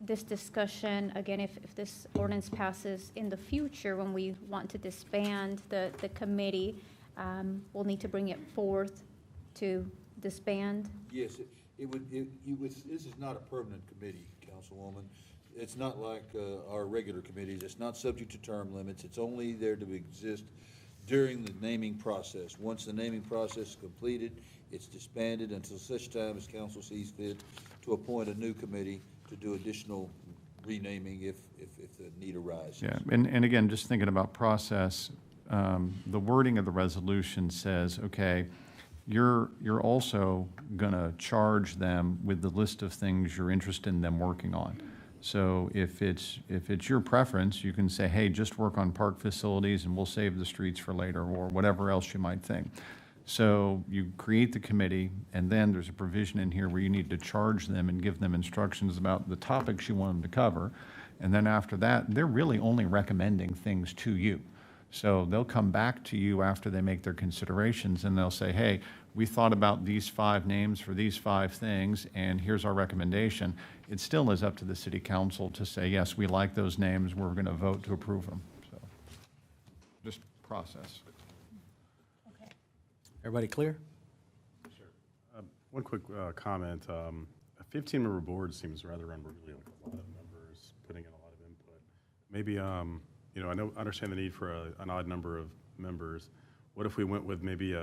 this discussion, again, if this ordinance passes in the future, when we want to disband the committee, we'll need to bring it forth to disband? Yes, this is not a permanent committee, Councilwoman. It's not like our regular committees. It's not subject to term limits. It's only there to exist during the naming process. Once the naming process is completed, it's disbanded until such time as council sees fit to appoint a new committee to do additional renaming if the need arises. Yeah, and again, just thinking about process, the wording of the resolution says, okay, you're also going to charge them with the list of things you're interested in them working on. So if it's your preference, you can say, hey, just work on park facilities and we'll save the streets for later, or whatever else you might think. So you create the committee, and then there's a provision in here where you need to charge them and give them instructions about the topics you want them to cover. And then after that, they're really only recommending things to you. So they'll come back to you after they make their considerations, and they'll say, hey, we thought about these 5 names for these 5 things, and here's our recommendation. It still is up to the city council to say, yes, we like those names, we're going to vote to approve them. So just process. Everybody clear? One quick comment. A 15-member board seems rather unruly, like a lot of members putting in a lot of input. Maybe, I understand the need for an odd number of members. What if we went with maybe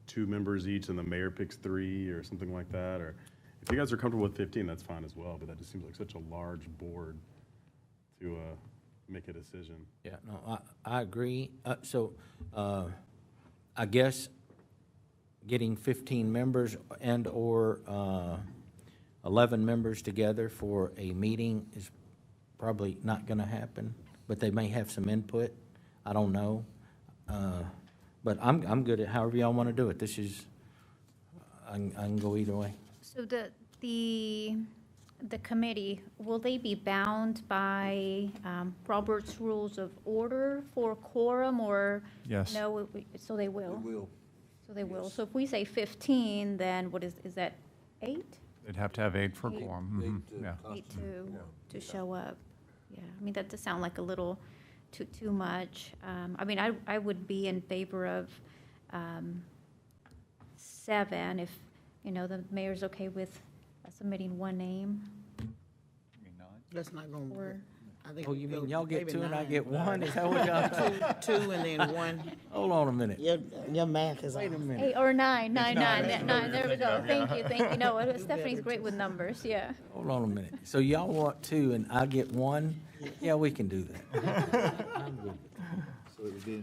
2 members each and the mayor picks 3 or something like that? Or if you guys are comfortable with 15, that's fine as well, but that just seems like such a large board to make a decision. Yeah, no, I agree. I guess getting 15 members and/or 11 members together for a meeting is probably not going to happen, but they may have some input. I don't know. But I'm good at however y'all want to do it. This is, I can go either way. So the committee, will they be bound by Robert's Rules of Order for quorum, or? Yes. No, so they will? So they will. So if we say 15, then what is that 8? They'd have to have 8 for quorum. Yeah. 8 to show up. Yeah, I mean, that does sound like a little too much. I mean, I would be in favor of 7 if, the mayor's okay with submitting one name. That's not gonna work. I think Oh, you we'll mean go y'all get maybe 2 and I 9. get 1? Is that what y'all do? 2 and then 1. Hold on a minute. Your math is off. Wait a minute. 8 or 9, 9, 9, 9, there we go. Thank you. No, Stephanie's great with numbers, yeah. Hold on a minute. So y'all want 2 and I get 1? Yeah, we can do that. I'm good.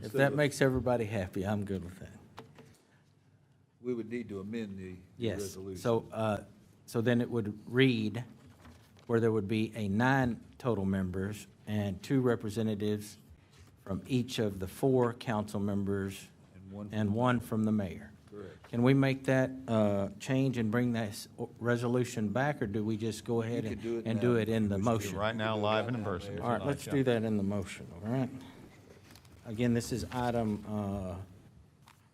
If that makes everybody happy, I'm good with that. We would need to amend the Yes. resolution. So then it would read where there would be 9 total members and 2 representatives from each of the 4 council members and 1 from the mayor. Correct. Can we make that change and bring that resolution back, or do we just go ahead You can do it and now. do it in the motion? Right now, live and in person. All right, let's do that in the motion, all right? Again, this is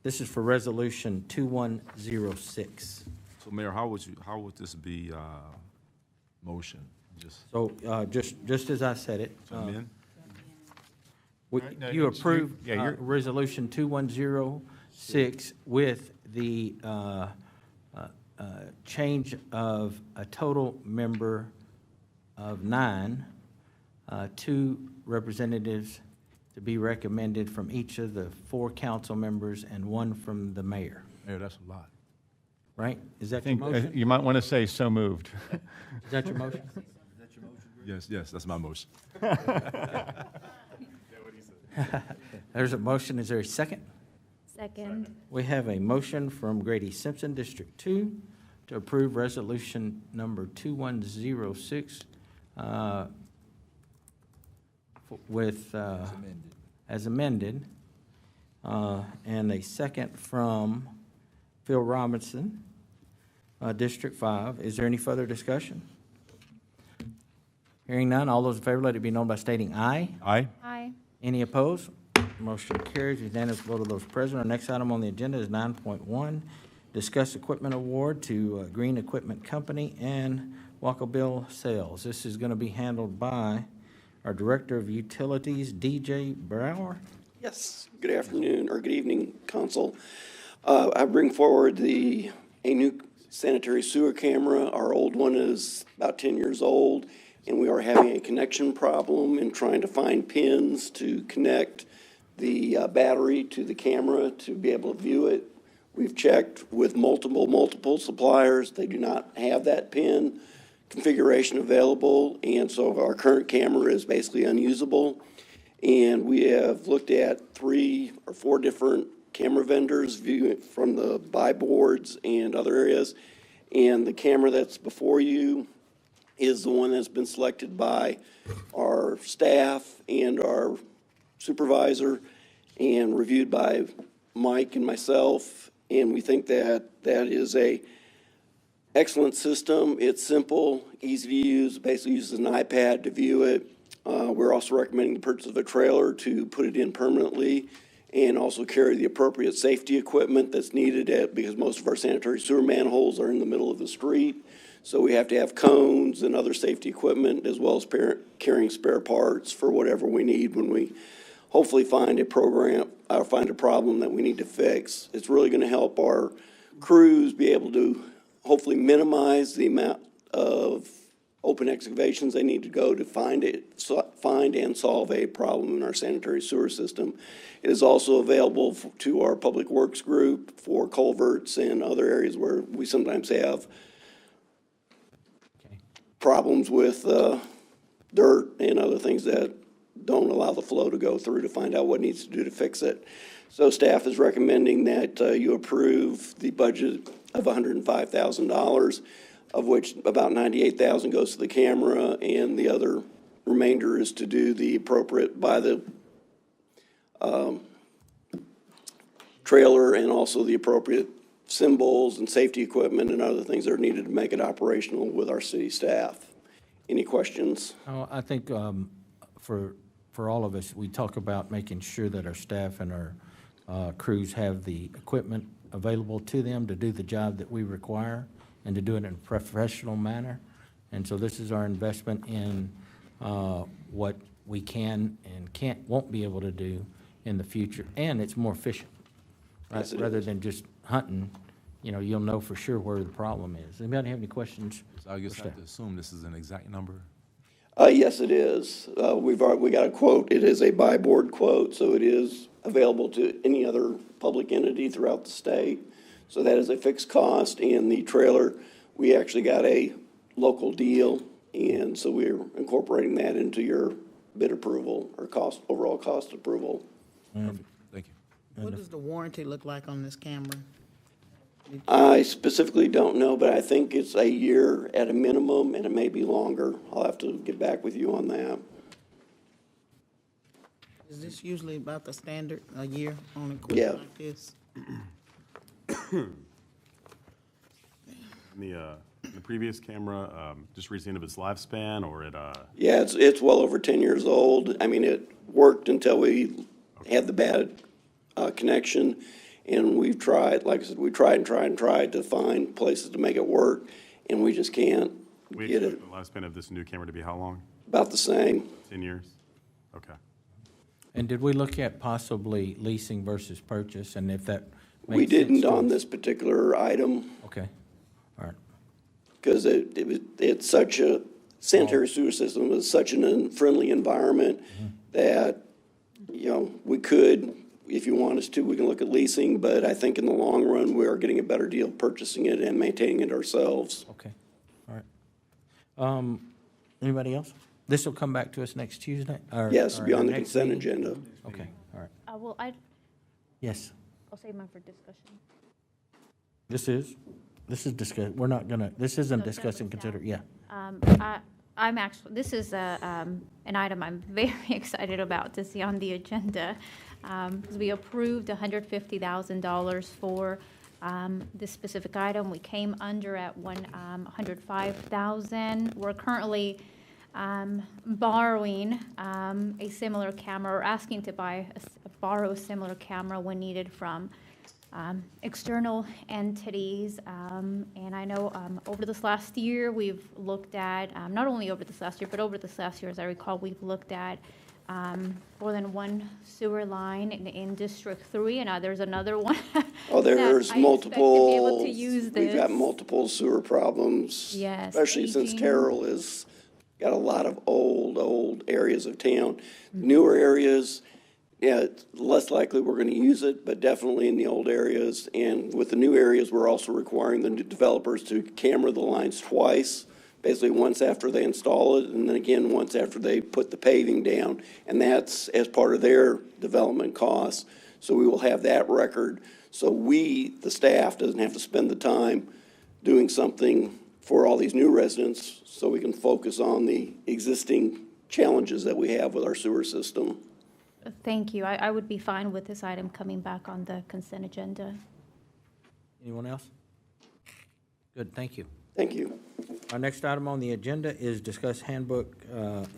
this is for Resolution 2106. So Mayor, how would this be, motion? Just So just as I said it, to amend? No, you it's- approve yeah, you're- Resolution 2106 with the change of a total member of 9, 2 representatives to be recommended from each of the 4 council members and 1 from the mayor, Mayor, that's a lot. right? Is I that your think motion? you might want to say so moved. Is that your motion? Yes, that's my motion. There's a motion. Is there a second? Second. We have a motion from Grady Simpson, District 2, to approve resolution number 2106 with, as amended, and a second from Phil Robinson, District 5. Is there any further discussion? Hearing none, all those in favor, let it be known by stating aye. Aye? Aye. Any opposed? Motion carries, unanimous vote of those present. Our next item on the agenda is 9.1, discuss equipment award to Green Equipment Company and Walkerville Sales. This is going to be handled by our Director of Utilities, DJ Brower. Yes, good afternoon, or good evening, council. I bring forward a new sanitary sewer camera. Our old one is about 10 years old, and we are having a connection problem in trying to find pins to connect the battery to the camera to be able to view it. We've checked with multiple suppliers. They do not have that pin configuration available, and so our current camera is basically unusable. And we have looked at 3 or 4 different camera vendors, viewing it from the buy boards and other areas. And the camera that's before you is the one that's been selected by our staff and our supervisor and reviewed by Mike and myself. And we think that is a excellent system. It's simple, easy to use, basically uses an iPad to view it. We're also recommending the purchase of a trailer to put it in permanently and also carry the appropriate safety equipment that's needed because most of our sanitary sewer manholes are in the middle of the street. So we have to have cones and other safety equipment as well as carrying spare parts for whatever we need when we hopefully find a problem that we need to fix. It's really going to help our crews be able to hopefully minimize the amount of open excavations they need to go to find and solve a problem in our sanitary sewer system. It is also available to our public works group for culverts and other areas where we sometimes have problems with dirt and other things that don't allow the flow to go through to find out what needs to do to fix it. So staff is recommending that you approve the budget of $105,000 of which about 98,000 goes to the camera, and the other remainder is to do the appropriate, buy the trailer and also the appropriate symbols and safety equipment and other things that are needed to make it operational with our city staff. Any questions? Oh, I think for all of us, we talk about making sure that our staff and our crews have the equipment available to them to do the job that we require and to do it in a professional manner. And so this is our investment in what we can and won't be able to do in the future, and it's more efficient. Right? Yes, it Rather is. than just hunting, you'll know for sure where the problem is. Anybody have any questions? So I guess for I have staff? to assume this is an exact number? Yes, it is. We got a quote. It is a buy board quote, so it is available to any other public entity throughout the state. So that is a fixed cost, and the trailer, we actually got a local deal, and so we're incorporating that into your bid approval or overall cost approval. Perfect. Thank you. What does the warranty look like on this camera? I specifically don't know, but I think it's a year at a minimum, and it may be longer. I'll have to get back with you on that. Is this usually about the standard, a year on Yeah. equipment like this? In the previous camera, just reached the end of its lifespan, or it, Yeah, it's well over 10 years old. I mean, it worked until we had the bad connection, and we've tried, like I said, we tried to find places to make it work, and we just can't we get it. expect the lifespan of this new camera to be how long? About the same. 10 years? Okay. And did we look at possibly leasing versus purchase, and if that We makes sense didn't to on us? this particular item, Okay, all right. because it's such a, sanitary sewer system is such an unfriendly environment that, we could, if you want us to, we can look at leasing, but I think in the long run, we are getting a better deal purchasing it and maintaining it ourselves. Okay, all right. Anybody else? This will come back to us next Tuesday? Yes, or be on the next consent meeting? agenda. Okay, all right. Well, Yes, I'll save mine for discussion. this is discuss, we're not gonna, this isn't No, it's gonna discuss and list down. consider, yeah. I'm actually, this is an item I'm very excited about to see on the agenda. Because we approved $150,000 for this specific item. We came under at $105,000. We're currently borrowing a similar camera, or asking to borrow a similar camera when needed from external entities. And I know over this last year, we've looked at, not only over this last year, but over this last year, as I recall, we've looked at more than one sewer line in District 3, and there's another one. Oh, there's that I expect multiple. to be able to use We've got this. multiple sewer problems. Yes, Especially since aging. Terrell has got a lot of old areas of town. Newer areas, yeah, it's less likely we're gonna use it, but definitely in the old areas. And with the new areas, we're also requiring the new developers to camera the lines twice, basically once after they install it, and then again, once after they put the paving down. And that's as part of their development costs. So we will have that record. So we, the staff, doesn't have to spend the time doing something for all these new residents, so we can focus on the existing challenges that we have with our sewer system. Thank you. I would be fine with this item coming back on the consent agenda. Anyone else? Good, thank you. Thank you. Our next item on the agenda is discuss handbook,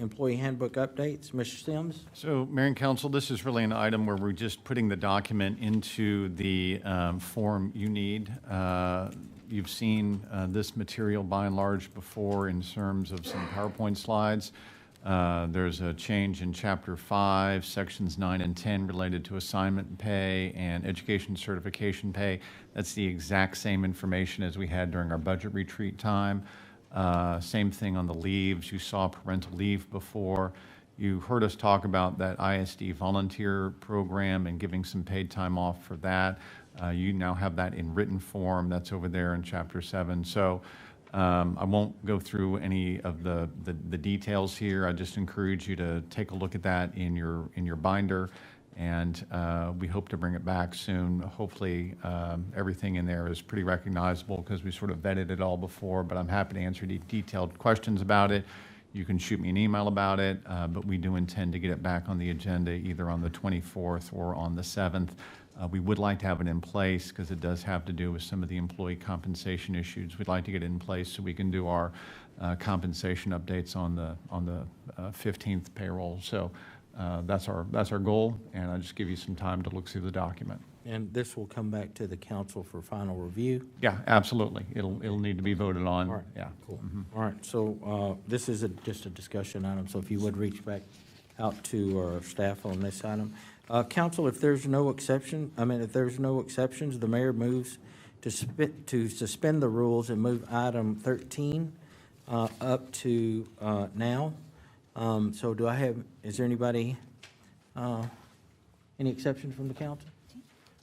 employee handbook updates. Mr. Sims? So, Mayor and Council, this is really an item where we're just putting the document into the form you need. You've seen this material by and large before in terms of some PowerPoint slides. There's a change in Chapter 5, Sections 9 and 10 related to assignment pay and education certification pay. That's the exact same information as we had during our budget retreat time. Same thing on the leaves. You saw parental leave before. You heard us talk about that ISD volunteer program and giving some paid time off for that. You now have that in written form. That's over there in Chapter 7. So I won't go through any of the details here. I just encourage you to take a look at that in your binder. And we hope to bring it back soon. Hopefully, everything in there is pretty recognizable because we sort of vetted it all before, but I'm happy to answer any detailed questions about it. You can shoot me an email about it, but we do intend to get it back on the agenda either on the 24th or on the 7th. We would like to have it in place because it does have to do with some of the employee compensation issues. We'd like to get it in place so we can do our compensation updates on the 15th payroll. So that's our goal, and I'll just give you some time to look through the document. And this will come back to the council for final review? Yeah, absolutely. It'll need to be voted on. All right, Yeah. cool. All right, so this is just a discussion item, so if you would reach back out to our staff on this item. Council, if there's no exceptions, the mayor moves to suspend the rules and move item 13 up to now. So is there anybody, any exceptions from the council?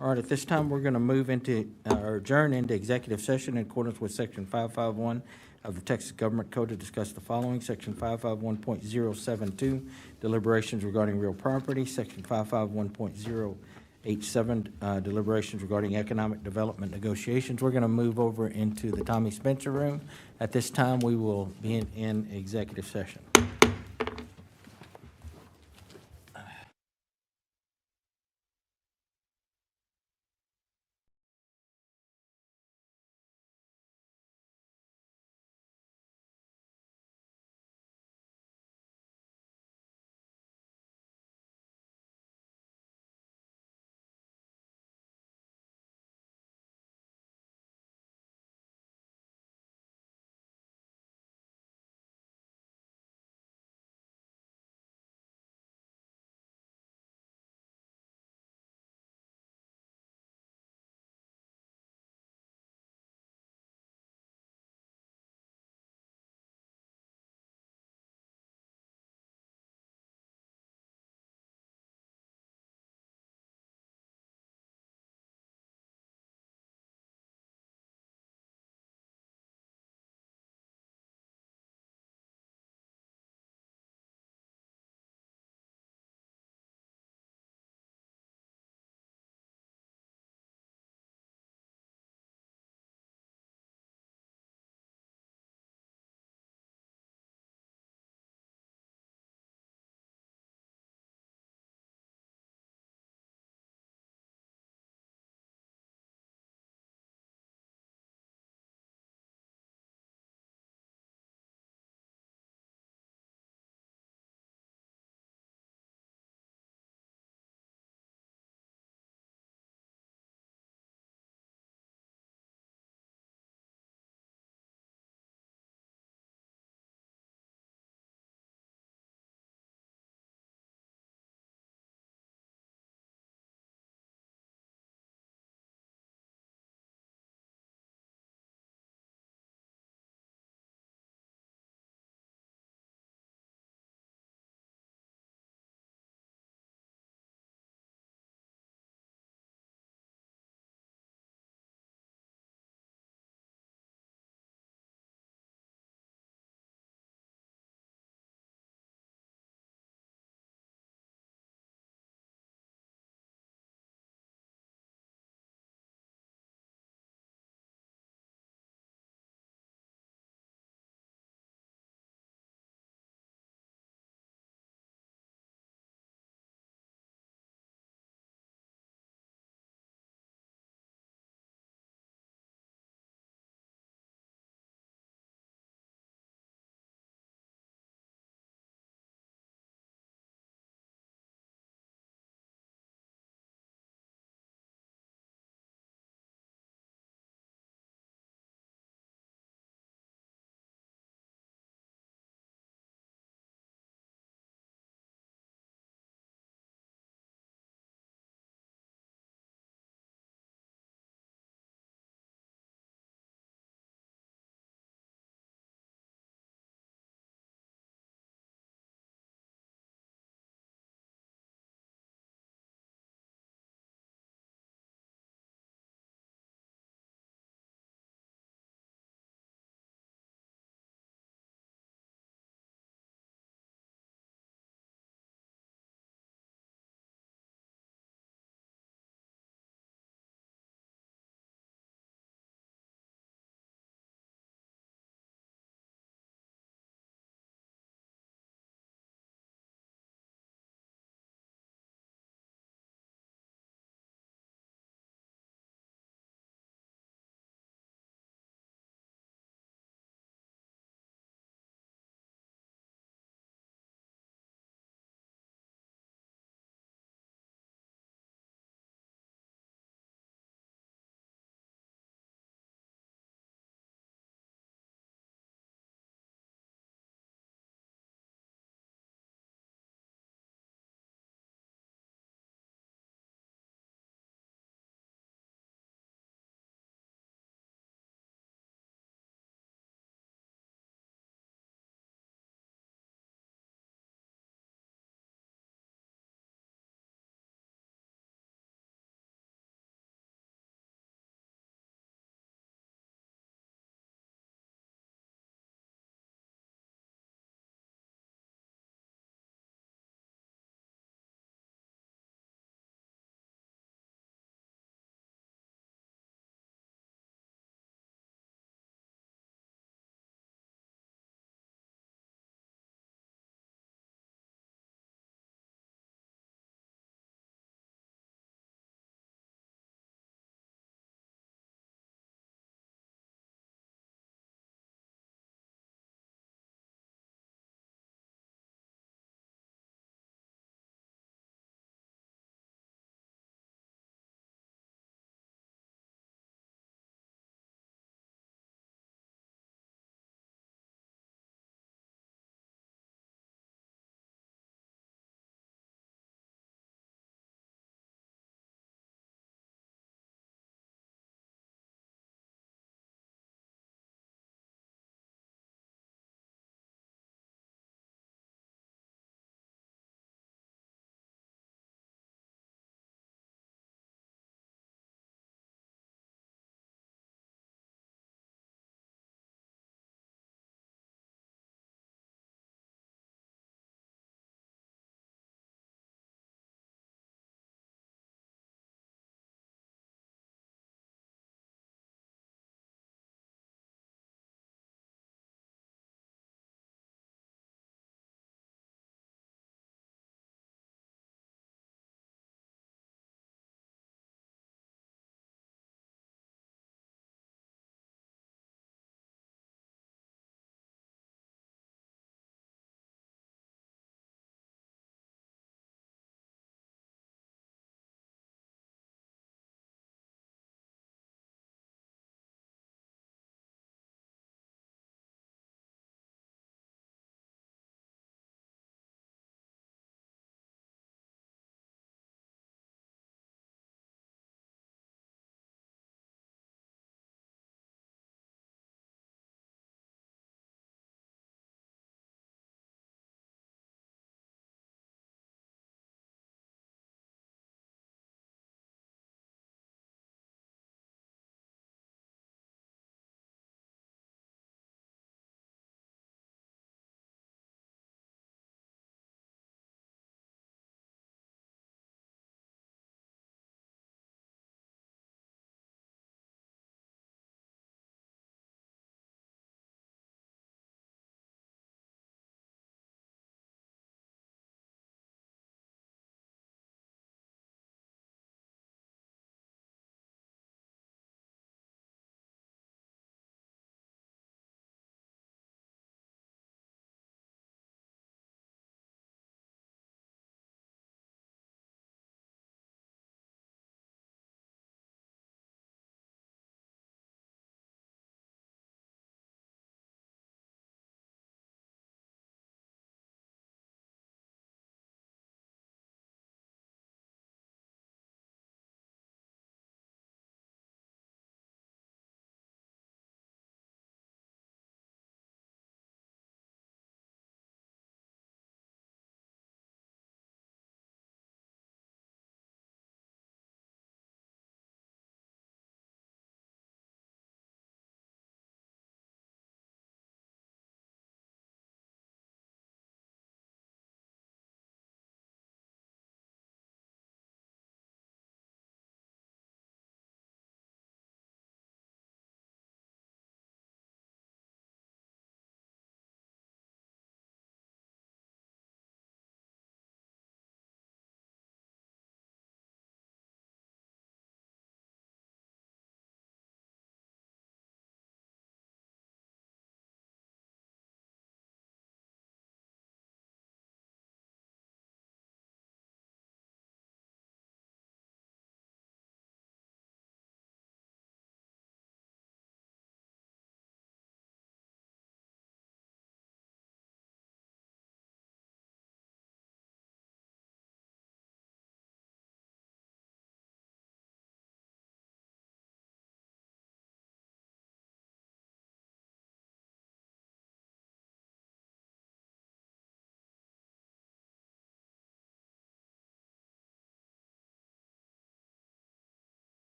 All right, at this time, we're going to move into, or adjourn into executive session in accordance with Section 551 of the Texas Government Code to discuss the following. Section 551.072, deliberations regarding real property. Section 551.087, deliberations regarding economic development negotiations. We're going to move over into the Tommy Spencer room. At this time, we will be in executive session.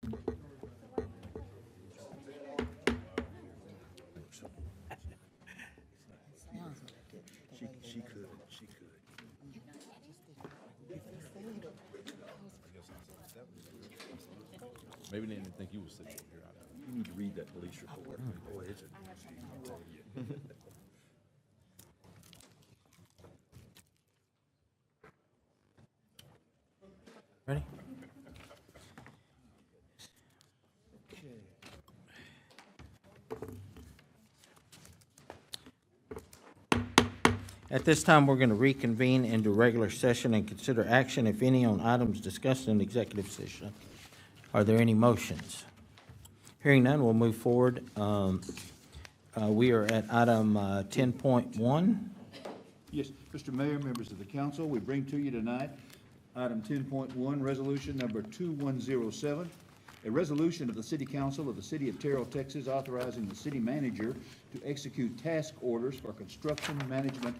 She could. Maybe they didn't think you was sitting here. You need to read that police report. Boy, it's a. Ready? At this time, we're going to reconvene into regular session and consider action, if any, on items discussed in executive session. Are there any motions? Hearing none, we'll move forward. We are at item 10.1. Yes, Mr. Mayor, members of the council, we bring to you tonight item 10.1, resolution number 2107, a resolution of the City Council of the City of Terrell, Texas, authorizing the city manager to execute task orders for construction management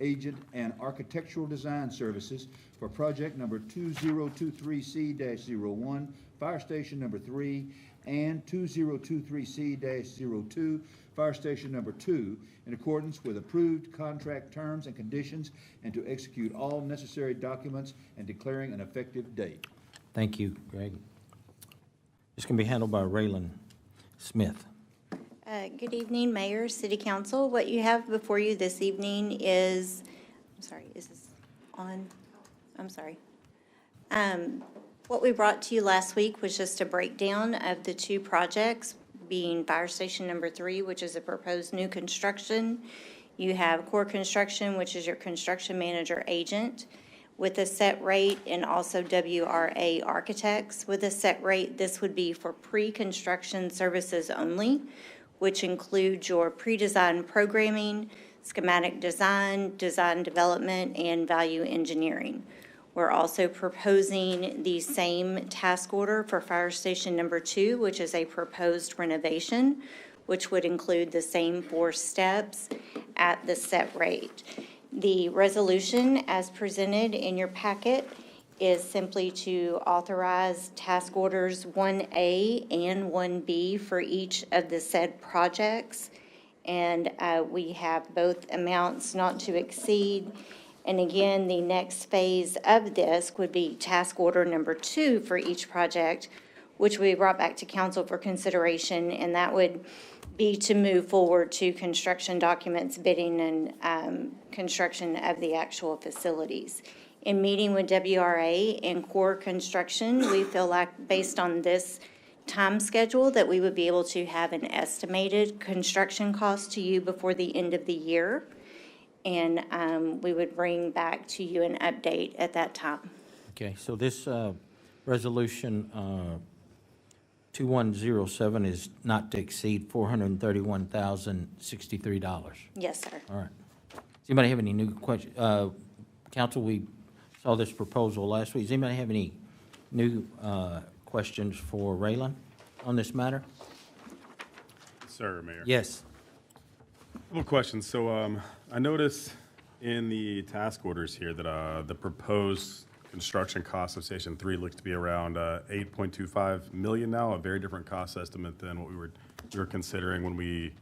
agent and architectural design services for project number 2023C-01, Fire Station number 3, and 2023C-02, Fire Station number 2, in accordance with approved contract terms and conditions, and to execute all necessary documents and declaring an effective date. Thank you, Greg. This can be handled by Raylan Smith. Good evening, Mayor, City Council. What you have before you this evening is, I'm sorry, is this on? I'm sorry. What we brought to you last week was just a breakdown of the two projects, being Fire Station number 3, which is a proposed new construction. You have Core Construction, which is your construction manager agent, with a set rate, and also WRA Architects with a set rate. This would be for pre-construction services only, which include your pre-design programming, schematic design, design development, and value engineering. We're also proposing the same task order for Fire Station number 2, which is a proposed renovation, which would include the same 4 steps at the set rate. The resolution as presented in your packet is simply to authorize task orders 1A and 1B for each of the said projects. And we have both amounts not to exceed. And again, the next phase of this would be task order number 2 for each project, which we brought back to council for consideration, and that would be to move forward to construction documents, bidding, and construction of the actual facilities. In meeting with WRA and Core Construction, we feel like, based on this time schedule, that we would be able to have an estimated construction cost to you before the end of the year. And we would bring back to you an update at that time. Okay, so this resolution 2107 is not to exceed $431,063. Yes, sir. All right. Does anybody have any new questions? Council, we saw this proposal last week. Does anybody have any new questions for Raylan on this matter? Sir, Mayor. Yes. Couple questions. So I noticed in the task orders here that the proposed construction cost of Station 3 looks to be around $8.25 million now, a very different cost estimate than what we were considering when we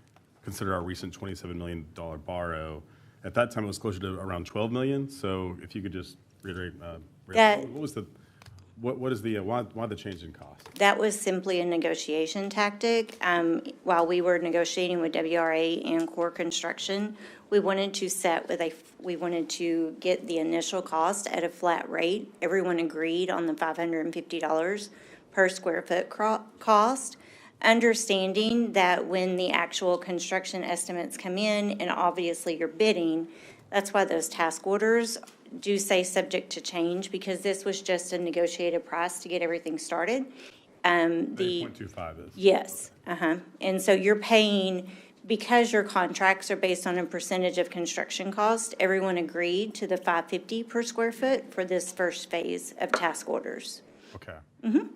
considered our recent $27 million borrow. At that time, it was closer to around $12 million. So if you could just reiterate, what is the why the change in cost? That was simply a negotiation tactic. While we were negotiating with WRA and Core Construction, we wanted to get the initial cost at a flat rate. Everyone agreed on the $550 per square foot cost, understanding that when the actual construction estimates come in, and obviously you're bidding, that's why those task orders do say subject to change, because this was just a negotiated price to get everything started. 8.25 is. Yes, and so you're paying, because your contracts are based on a percentage of construction cost, everyone agreed to the $550 per square foot for this first phase of task orders. Okay.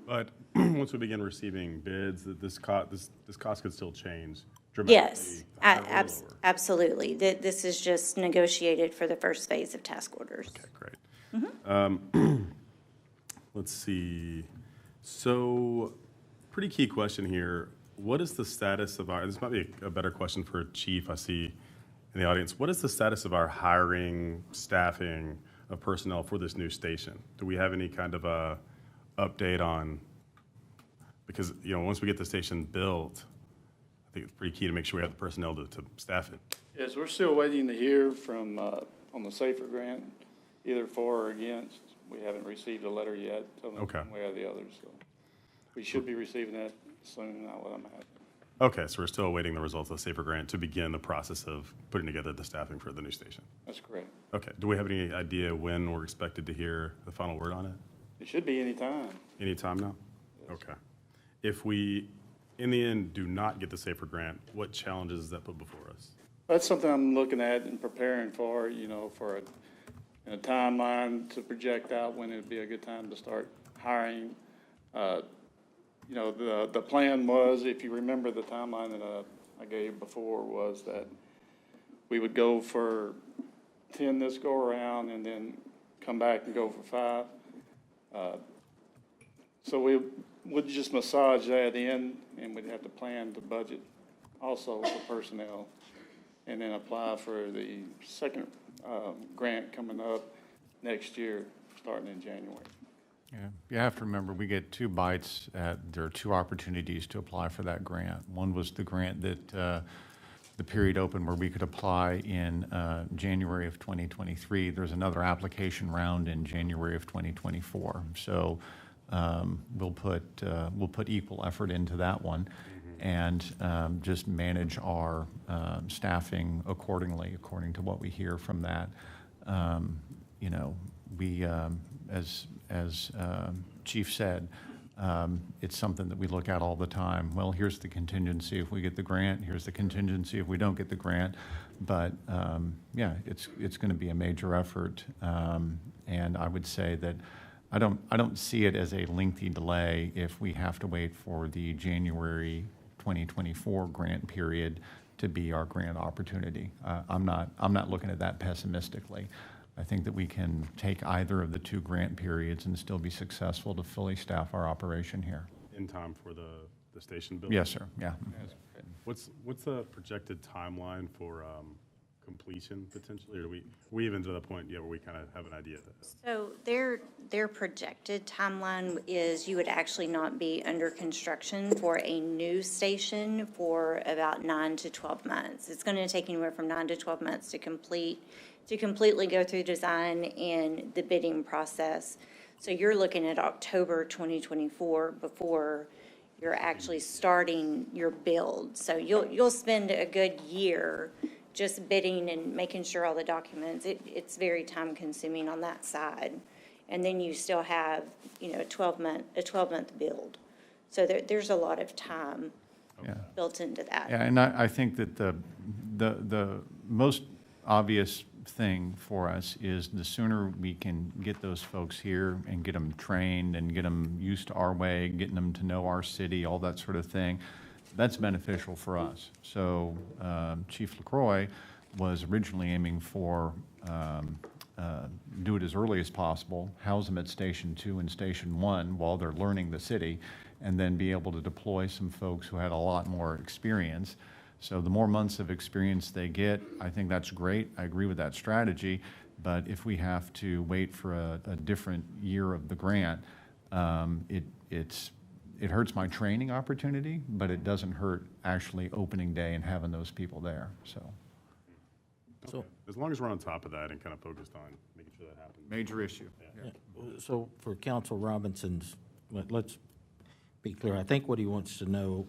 But once we begin receiving bids, this cost could still change dramatically. Yes, absolutely. This is just negotiated for the first phase of task orders. Okay, great. Let's see. So pretty key question here. What is the status of our, this might be a better question for Chief, I see in the audience. What is the status of our hiring, staffing of personnel for this new station? Do we have any kind of a update on, because, once we get the station built, I think it's pretty key to make sure we have the personnel to staff it. Yes, we're still waiting to hear from, on the SAFER grant, either for or against. We haven't received a letter yet, telling us Okay. one way or the other, so we should be receiving that soon, not what I'm at. Okay, so we're still awaiting the results of the SAFER grant to begin the process of putting together the staffing for the new station. That's correct. Okay, do we have any idea when we're expected to hear the final word on it? It should be any time. Any time now? Okay. If we, in the end, do not get the SAFER grant, what challenges does that put before us? That's something I'm looking at and preparing for, for a timeline to project out when it'd be a good time to start hiring. The plan was, if you remember the timeline that I gave before, was that we would go for 10 this go around and then come back and go for 5. So we would just massage that in, and we'd have to plan the budget also for personnel, and then apply for the second grant coming up next year, starting in January. Yeah, you have to remember, we get 2 bites there are 2 opportunities to apply for that grant. One was the grant that the period open where we could apply in January of 2023. There's another application round in January of 2024. So we'll put equal effort into that one, and just manage our staffing accordingly, according to what we hear from that. We, as Chief said, it's something that we look at all the time. Well, here's the contingency if we get the grant. Here's the contingency if we don't get the grant. But yeah, it's going to be a major effort, and I would say that I don't see it as a lengthy delay if we have to wait for the January 2024 grant period to be our grant opportunity. I'm not looking at that pessimistically. I think that we can take either of the 2 grant periods and still be successful to fully staff our operation here. In time for the station build? Yes, sir, yeah. What's the projected timeline for completion potentially? Or are we even to the point yet where we kind of have an idea of that? So their projected timeline is you would actually not be under construction for a new station for about 9 to 12 months. It's going to take anywhere from 9 to 12 months to completely go through design and the bidding process. So you're looking at October 2024 before you're actually starting your build. So you'll spend a good year just bidding and making sure all the documents. It's very time consuming on that side. And then you still have, a 12-month build. So there's a lot of time built into that. Yeah, and I think that the most obvious thing for us is the sooner we can get those folks here and get them trained and get them used to our way, getting them to know our city, all that sort of thing, that's beneficial for us. So Chief LaCroix was originally aiming for do it as early as possible, house them at Station 2 and Station 1 while they're learning the city, and then be able to deploy some folks who had a lot more experience. So the more months of experience they get, I think that's great. I agree with that strategy. But if we have to wait for a different year of the grant, it hurts my training opportunity, but it doesn't hurt actually opening day and having those people there. So as long as we're on top of that and kind of focused on making sure that happens. Major issue. Yeah. So for Council Robinson's, let's be clear. I think what he wants to know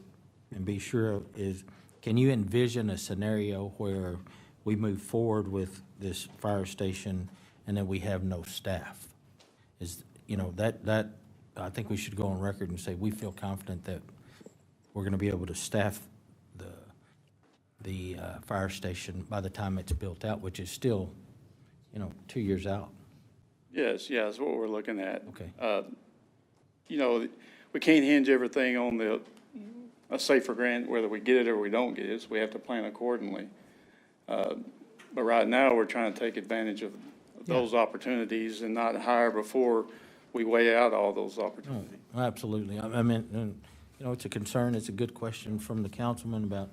and be sure of is, can you envision a scenario where we move forward with this fire station and then we have no staff? Is, that I think we should go on record and say we feel confident that we're going to be able to staff the fire station by the time it's built out, which is still, 2 years out. Yes, that's what we're looking at. Okay. We can't hinge everything on a SAFER grant, whether we get it or we don't get it, so we have to plan accordingly. But right now, we're trying to take advantage of those opportunities and not hire before we weigh out all those opportunities. Oh, absolutely. I mean, you know, it's a concern, it's a good question from the councilman about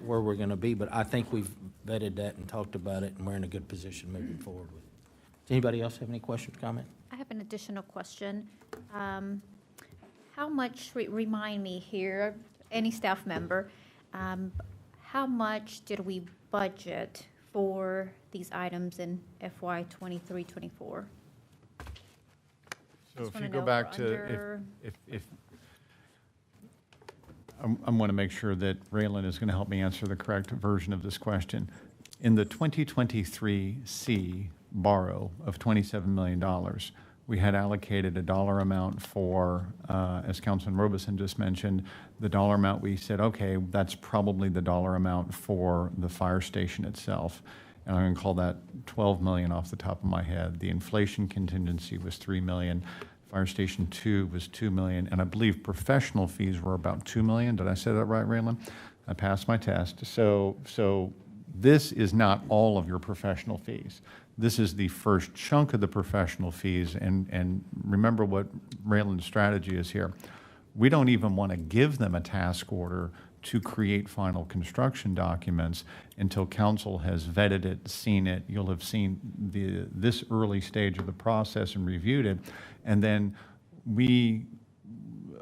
where we're going to be, but I think we've vetted that and talked about it, and we're in a good position moving forward with it. Does anybody else have any questions, comment? I have an additional question. How much, remind me here, any staff member, how much did we budget for these items in FY '23-24? So Just if wanna you go know back if we're to, under- if I want to make sure that Raylan is going to help me answer the correct version of this question. In the 2023 C borrow of $27 million, we had allocated a dollar amount for, as Councilman Robeson just mentioned, the dollar amount we said, okay, that's probably the dollar amount for the fire station itself. And I'm going to call that 12 million off the top of my head. The inflation contingency was 3 million. Fire Station 2 was 2 million, and I believe professional fees were about 2 million. Did I say that right, Raylan? I passed my test. So this is not all of your professional fees. This is the first chunk of the professional fees, and remember what Raylan's strategy is here. We don't even want to give them a task order to create final construction documents until council has vetted it, seen it. You'll have seen this early stage of the process and reviewed it. And then we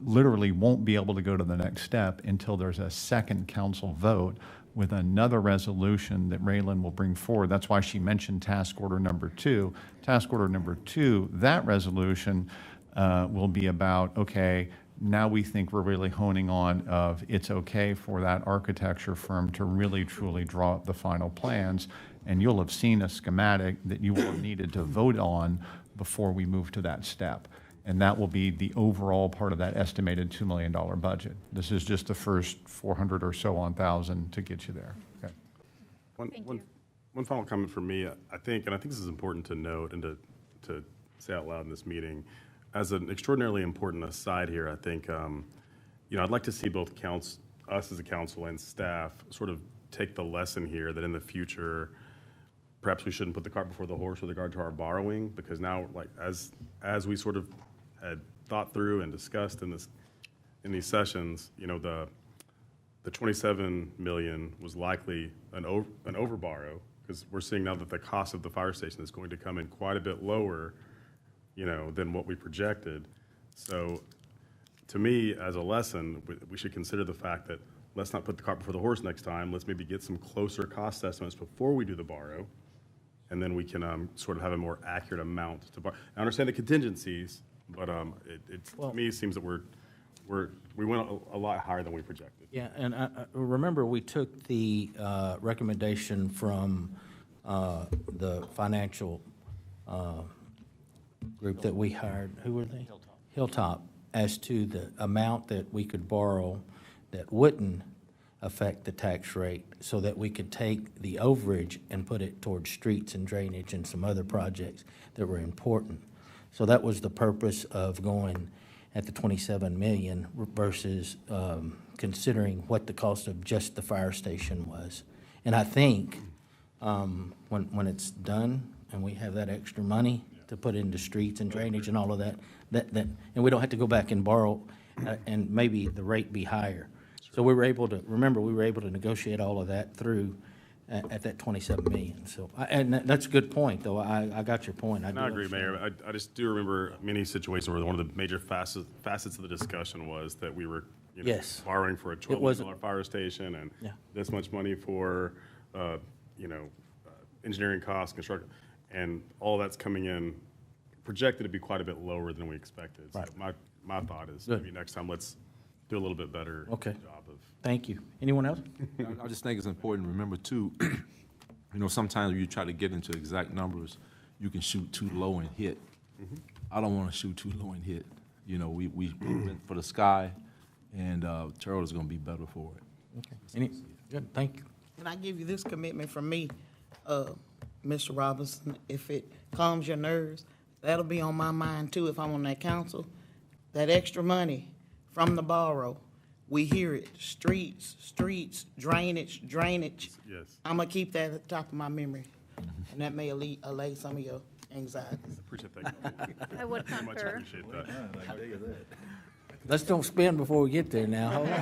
literally won't be able to go to the next step until there's a second council vote with another resolution that Raylan will bring forward. That's why she mentioned task order number 2. Task order number 2, that resolution will be about, okay, now we think we're really honing on of it's okay for that architecture firm to really truly draw up the final plans. And you'll have seen a schematic that you will have needed to vote on before we move to that step. And that will be the overall part of that estimated $2 million budget. This is just the first 400 or so on thousand to get you there. Okay. One final comment from me, I think this is important to note and to say out loud in this meeting. As an extraordinarily important aside here, I think, I'd like to see both us as a council and staff sort of take the lesson here that in the future, perhaps we shouldn't put the cart before the horse with regard to our borrowing, because now, like, as we sort of had thought through and discussed in these sessions, the 27 million was likely an over borrow, because we're seeing now that the cost of the fire station is going to come in quite a bit lower, than what we projected. So, to me, as a lesson, we should consider the fact that let's not put the cart before the horse next time. Let's maybe get some closer cost estimates before we do the borrow, and then we can sort of have a more accurate amount to borrow. I understand the contingencies, but to me, it seems that we went a lot higher than we projected. Yeah, and I remember we took the recommendation from the financial group that we hired. Who were they? Hilltop, as to the amount that we could borrow that wouldn't affect the tax rate, so that we could take the overage and put it towards streets and drainage and some other projects that were important. So that was the purpose of going at the 27 million versus considering what the cost of just the fire station was. And I think when it's done and we have that extra money to put into streets and drainage and all of that, and we don't have to go back and borrow and maybe the rate be higher. So we were able to, remember, we were able to negotiate all of that through at that 27 million. So, and that's a good point, though. I got your point. I agree, Mayor. I just do remember many situations where one of the major facets of the discussion was that we were Yes. borrowing for a $12 million fire station and this much money for engineering costs, construction, and all that's coming in projected to be quite a bit lower than we expected. Right. So my thought is Good. maybe next time let's do a little bit better job of. Thank you. Anyone else? I just think it's important to remember too, sometimes when you try to get into exact numbers, you can shoot too low and hit. I don't want to shoot too low and hit. We went for the sky, and Terrell is going to be better for it. Okay. Good, thank you. Can I give you this commitment from me, Mr. Robinson? If it calms your nerves, that'll be on my mind too if I'm on that council. That extra money from the borrow, we hear it, streets, drainage. Yes. I'm gonna keep that at the top of my memory, and that may allay some of your anxieties. Appreciate that. I would Very much concur. appreciate that. Let's don't spin before we get there now. Hold on.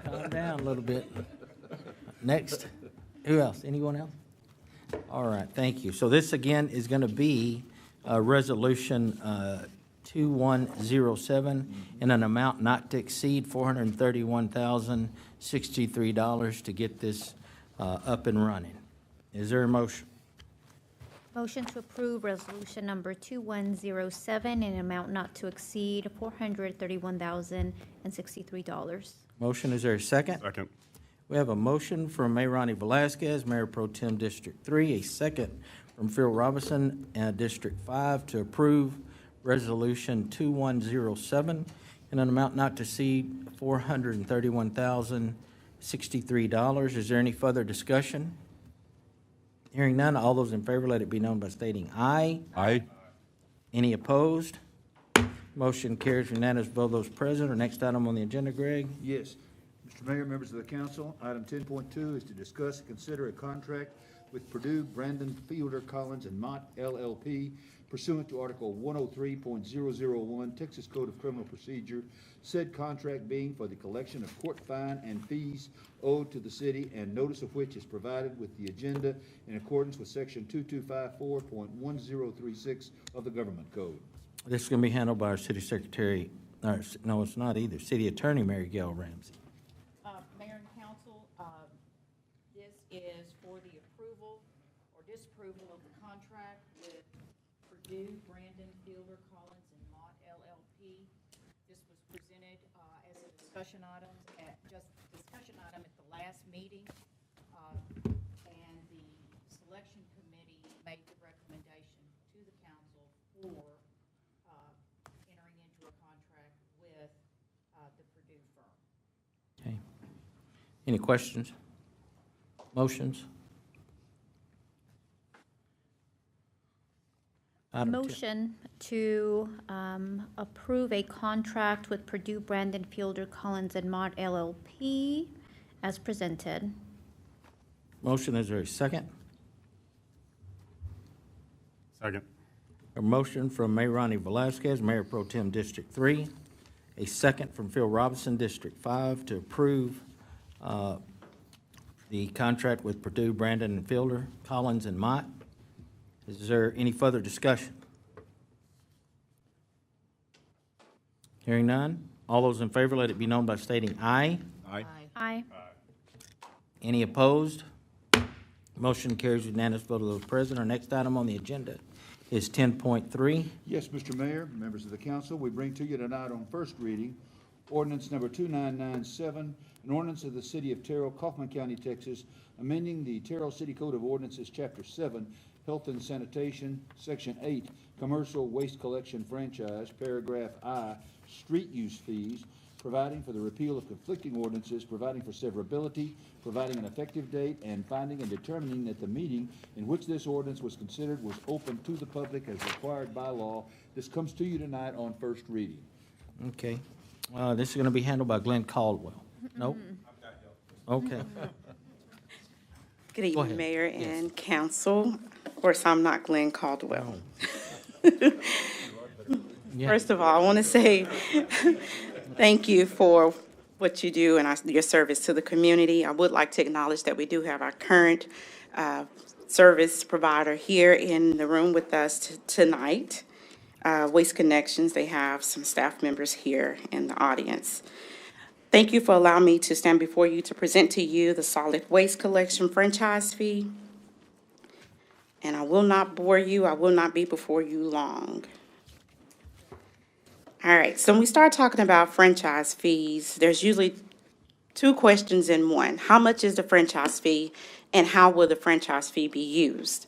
Calm down a little bit. Next. Who else? Anyone else? All right, thank you. So this again is going to be Resolution 2107 in an amount not to exceed $431,063 to get this up and running. Is there a motion? Motion to approve resolution number 2107 in an amount not to exceed $431,063. Motion, is there a second? Second. We have a motion from Mayor Ronnie Velasquez, Mayor Pro Tem District 3, a second from Phil Robinson, District 5, to approve Resolution 2107 in an amount not to exceed $431,063. Is there any further discussion? Hearing none, all those in favor, let it be known by stating aye. Aye. Any opposed? Motion carries unanimous vote of those present. Our next item on the agenda, Greg? Yes. Mr. Mayor, members of the council, item 10.2 is to discuss and consider a contract with Purdue, Brandon, Fielder, Collins, and Mott LLP pursuant to Article 103.001 Texas Code of Criminal Procedure, said contract being for the collection of court fine and fees owed to the city, and notice of which is provided with the agenda in accordance with Section 2254.1036 of the Government Code. This is going to be handled by our city secretary, no, it's not either, city attorney Mary Gail Ramsey. Mayor and council, this is for the approval or disapproval of the contract with Purdue, Brandon, Fielder, Collins, and Mott LLP. This was presented as a discussion item at the last meeting, and the selection committee made the recommendation to the council for entering into a contract with the Purdue firm. Okay. Any questions? Motions? Item 10. Motion to approve a contract with Purdue, Brandon, Fielder, Collins, and Mott LLP as presented. Motion, is there a second? Second. A motion from Mayor Ronnie Velasquez, Mayor Pro Tem District 3, a second from Phil Robinson, District 5, to approve the contract with Purdue, Brandon, and Fielder, Collins, and Mott. Is there any further discussion? Hearing none, all those in favor, let it be known by stating aye. Aye. Aye. Any opposed? Motion carries unanimous vote of those present. Our next item on the agenda is 10.3. Yes, Mr. Mayor, members of the council, we bring to you tonight on first reading ordinance number 2997, an ordinance of the city of Terrell, Kaufman County, Texas, amending the Terrell City Code of Ordinances, Chapter 7, Health and Sanitation, Section 8, Commercial Waste Collection Franchise, Paragraph I, Street Use Fees, providing for the repeal of conflicting ordinances, providing for severability, providing an effective date, and finding and determining that the meeting in which this ordinance was considered was open to the public as required by law. This comes to you tonight on first reading. Okay. This is going to be handled by Glenn Caldwell. Nope? Okay. Good Go ahead. evening, Mayor Yes. and council. Of course, I'm not Glenn Caldwell. Yeah. First of all, I want to say thank you for what you do and your service to the community. I would like to acknowledge that we do have our current service provider here in the room with us tonight. Waste Connections, they have some staff members here in the audience. Thank you for allowing me to stand before you to present to you the solid waste collection franchise fee. And I will not bore you. I will not be before you long. All right, so when we start talking about franchise fees, there's usually two questions in one. How much is the franchise fee, and how will the franchise fee be used?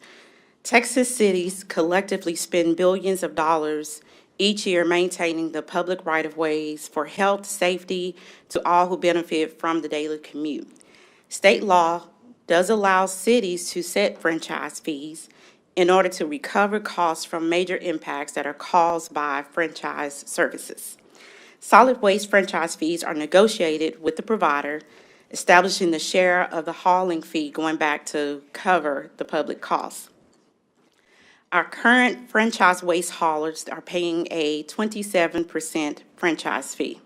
Texas cities collectively spend billions of dollars each year maintaining the public right-of-ways for health, safety to all who benefit from the daily commute. State law does allow cities to set franchise fees in order to recover costs from major impacts that are caused by franchise services. Solid waste franchise fees are negotiated with the provider, establishing the share of the hauling fee going back to cover the public costs. Our current franchise waste haulers are paying a 27% franchise fee.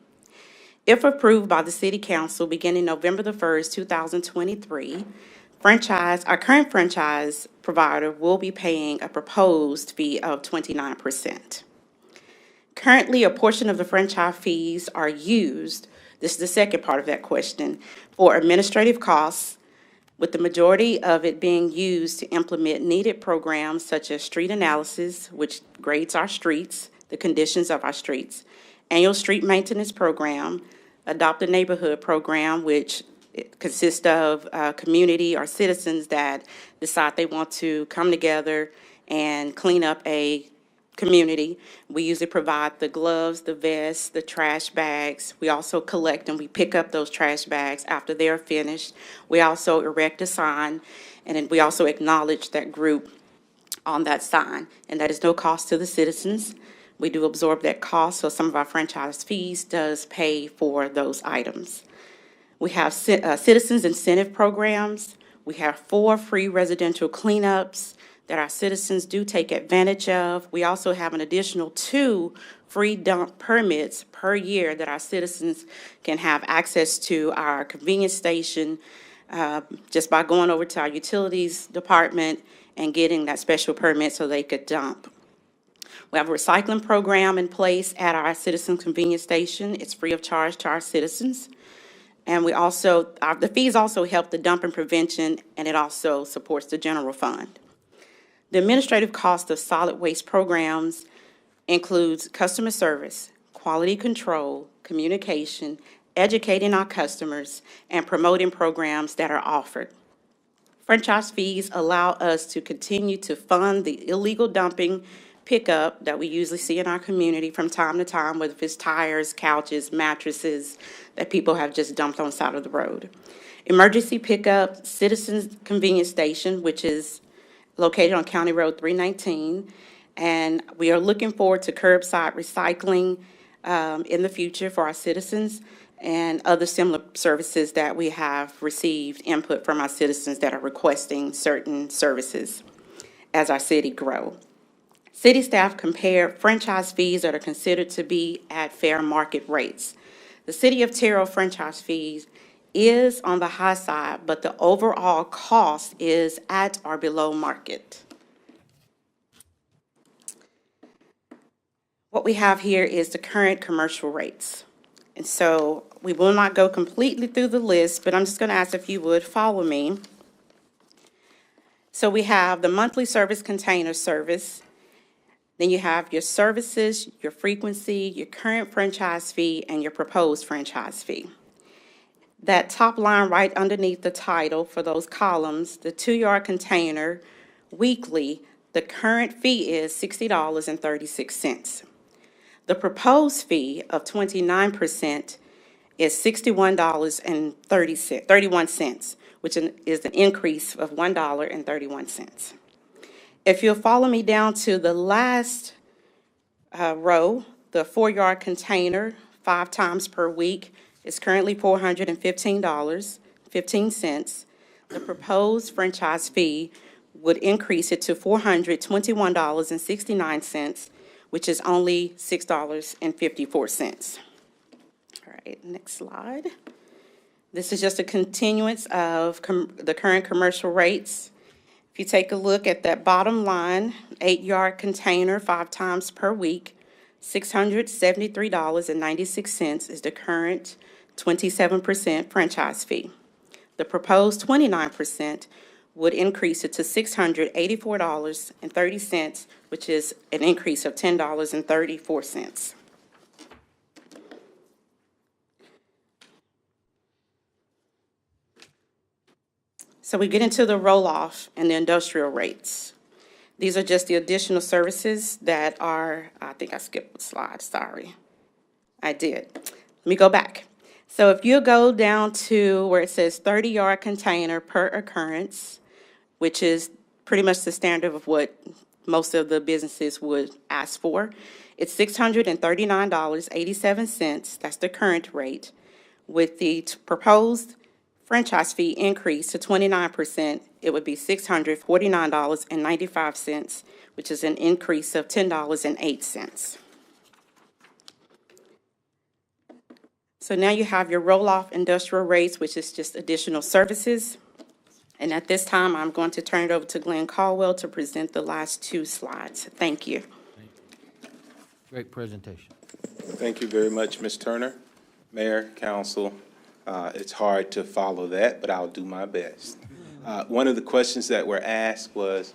If approved by the City Council beginning November the 1st, 2023, our current franchise provider will be paying a proposed fee of 29%. Currently, a portion of the franchise fees are used, this is the second part of that question, for administrative costs, with the majority of it being used to implement needed programs such as street analysis, which grades our streets, the conditions of our streets, annual street maintenance program, adopt a neighborhood program, which consists of community or citizens that decide they want to come together and clean up a community. We usually provide the gloves, the vests, the trash bags. We also collect and we pick up those trash bags after they're finished. We also erect a sign, and then we also acknowledge that group on that sign, and that is no cost to the citizens. We do absorb that cost, so some of our franchise fees does pay for those items. We have citizens incentive programs. We have 4 free residential cleanups that our citizens do take advantage of. We also have an additional 2 free dump permits per year that our citizens can have access to our convenience station just by going over to our utilities department and getting that special permit so they could dump. We have a recycling program in place at our citizen convenience station. It's free of charge to our citizens. And we also, the fees also help the dumping prevention, and it also supports the general fund. The administrative cost of solid waste programs includes customer service, quality control, communication, educating our customers, and promoting programs that are offered. Franchise fees allow us to continue to fund the illegal dumping pickup that we usually see in our community from time to time, whether it's tires, couches, mattresses that people have just dumped on the side of the road. Emergency pickup, Citizens Convenience Station, which is located on County Road 319, and we are looking forward to curbside recycling in the future for our citizens and other similar services that we have received input from our citizens that are requesting certain services as our city grow. City staff compare franchise fees that are considered to be at fair market rates. The City of Terrell franchise fees is on the high side, but the overall cost is at or below market. What we have here is the current commercial rates. And so we will not go completely through the list, but I'm just going to ask if you would follow me. So we have the monthly service container service. Then you have your services, your frequency, your current franchise fee, and your proposed franchise fee. That top line right underneath the title for those columns, the 2-yard container weekly, the current fee is $60.36. The proposed fee of 29% is $61.31, which is an increase of $1.31. If you'll follow me down to the last row, the 4-yard container, 5 times per week, is currently $415.15. The proposed franchise fee would increase it to $421.69, which is only $6.54. All right, next slide. This is just a continuance of the current commercial rates. If you take a look at that bottom line, 8-yard container, 5 times per week, $673.96 is the current 27% franchise fee. The proposed 29% would increase it to $684.30, which is an increase of $10.34. So we get into the roll-off and the industrial rates. These are just the additional services that are, I think I skipped a slide, sorry. I did. Let me go back. So if you go down to where it says 30-yard container per occurrence, which is pretty much the standard of what most of the businesses would ask for, it's $639.87. That's the current rate. With the proposed franchise fee increase to 29%, it would be $649.95, which is an increase of $10.08. So now you have your roll-off industrial rates, which is just additional services. And at this time, I'm going to turn it over to Glenn Caldwell to present the last two slides. Thank you. Great presentation. Thank you very much, Ms. Turner. Mayor, council, it's hard to follow that, but I'll do my best. One of the questions that were asked was,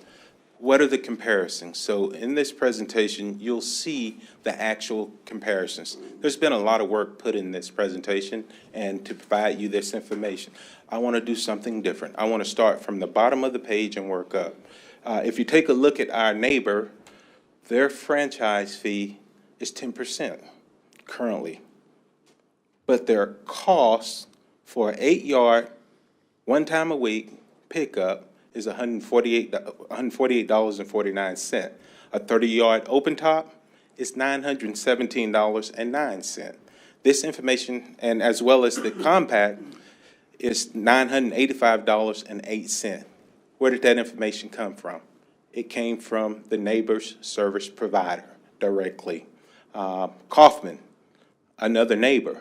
what are the comparisons? So in this presentation, you'll see the actual comparisons. There's been a lot of work put in this presentation and to provide you this information. I want to do something different. I want to start from the bottom of the page and work up. If you take a look at our neighbor, their franchise fee is 10% currently. But their cost for an 8-yard, one time a week pickup is $148.49. A 30-yard open top is $917.09. This information, and as well as the compact, is $985.08. Where did that information come from? It came from the neighbor's service provider directly. Kaufman, another neighbor,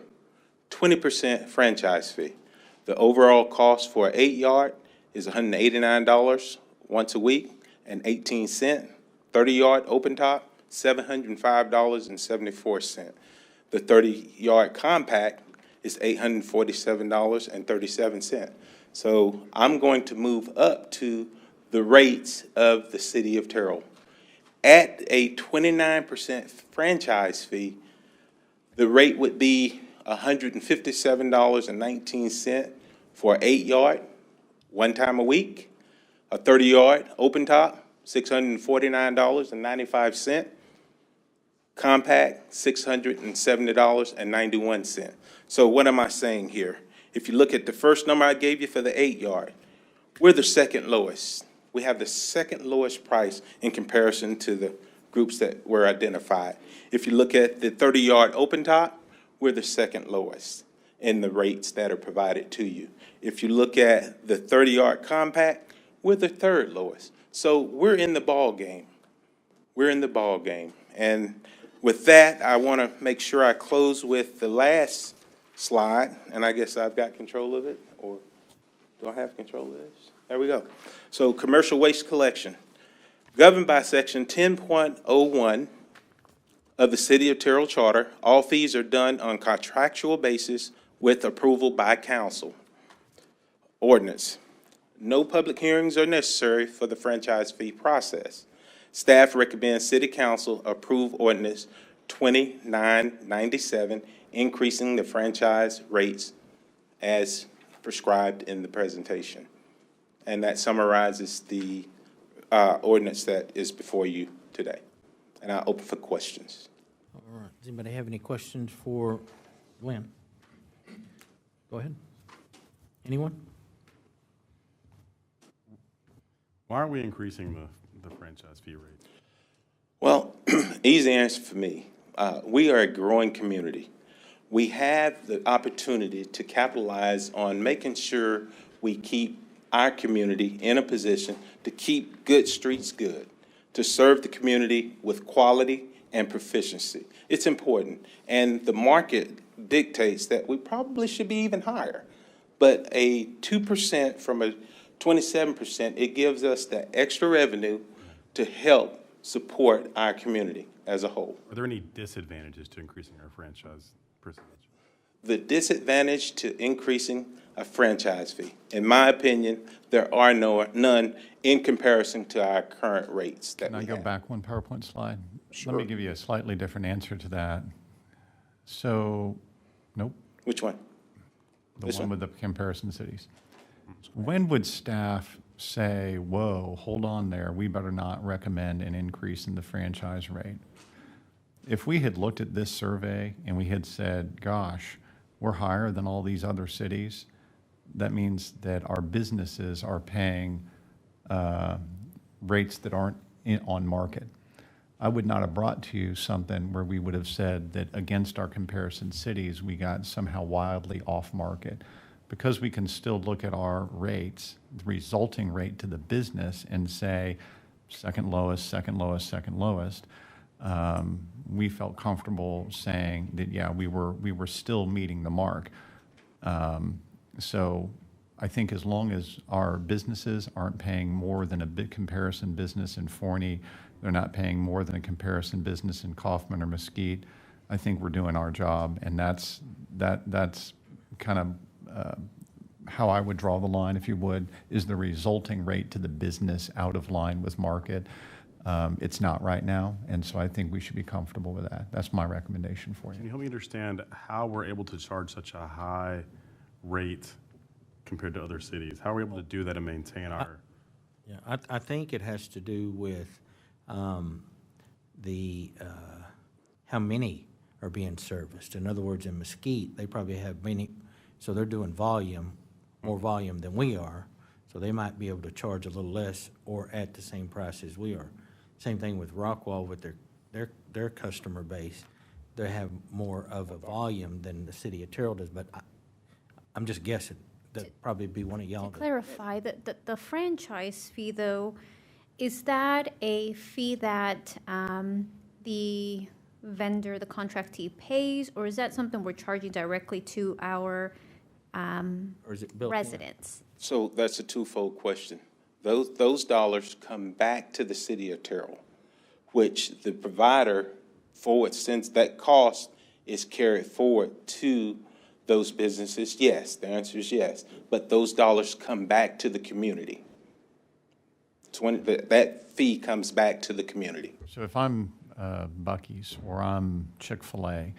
20% franchise fee. The overall cost for an 8-yard is $189 once a week and 18 cents. 30-yard open top, $705.74. The 30-yard compact is $847.37. So I'm going to move up to the rates of the city of Terrell. At a 29% franchise fee, the rate would be $157.19 for an 8-yard, one time a week. A 30-yard open top, $649.95. Compact, $670.91. So what am I saying here? If you look at the first number I gave you for the 8-yard, we're the second lowest. We have the second lowest price in comparison to the groups that were identified. If you look at the 30-yard open top, we're the second lowest in the rates that are provided to you. If you look at the 30-yard compact, we're the third lowest. So we're in the ball game. We're in the ball game. And with that, I want to make sure I close with the last slide, and I guess I've got control of it, or do I have control of this? There we go. So commercial waste collection. Governed by section 10.01 of the City of Terrell Charter, all fees are done on contractual basis with approval by council. Ordinance. No public hearings are necessary for the franchise fee process. Staff recommends City Council approve ordinance 2997, increasing the franchise rates as prescribed in the presentation. And that summarizes the ordinance that is before you today. And I'll open for questions. All right. Does anybody have any questions for Glenn? Go ahead. Anyone? Why are we increasing the franchise fee rate? Well, easy answer for me. We are a growing community. We have the opportunity to capitalize on making sure we keep our community in a position to keep good streets good, to serve the community with quality and proficiency. It's important. And the market dictates that we probably should be even higher. But a 2% from a 27%, it gives us that extra revenue to help support our community as a whole. Are there any disadvantages to increasing our franchise percentage? The disadvantage to increasing a franchise fee, in my opinion, there are none in comparison to our current rates that we have. Can I go back one PowerPoint slide? Sure. Let me give you a slightly different answer to that. So, nope. Which one? The one with the comparison cities. When would staff say, whoa, hold on there, we better not recommend an increase in the franchise rate? If we had looked at this survey and we had said, gosh, we're higher than all these other cities, that means that our businesses are paying rates that aren't on market. I would not have brought to you something where we would have said that against our comparison cities, we got somehow wildly off market. Because we can still look at our rates, the resulting rate to the business, and say, second lowest, second lowest, second lowest, we felt comfortable saying that, yeah, we were still meeting the mark. So I think as long as our businesses aren't paying more than a big comparison business in Forney, they're not paying more than a comparison business in Kaufman or Mesquite, I think we're doing our job, and that's kind of how I would draw the line, if you would, is the resulting rate to the business out of line with market. It's not right now, and so I think we should be comfortable with that. That's my recommendation for Can you. you help me understand how we're able to charge such a high rate compared to other cities? How are we able to do that and maintain our? Yeah, I think it has to do with how many are being serviced. In other words, in Mesquite, they probably have many, so they're doing more volume than we are, so they might be able to charge a little less or at the same price as we are. Same thing with Rockwall with their customer base. They have more of a volume than the city of Terrell does, but I'm just guessing. That'd probably be one of y'all. To clarify, the franchise fee, though, is that a fee that the vendor, the contractee pays, or is that something we're charging directly to our Or is it built in? residents? So that's a twofold question. Those dollars come back to the city of Terrell, which the provider forwards, since that cost is carried forward to those businesses. Yes, the answer is yes, but those dollars come back to the community. That fee comes back to the community. So if I'm Buc-ee's or I'm Chick-fil-A,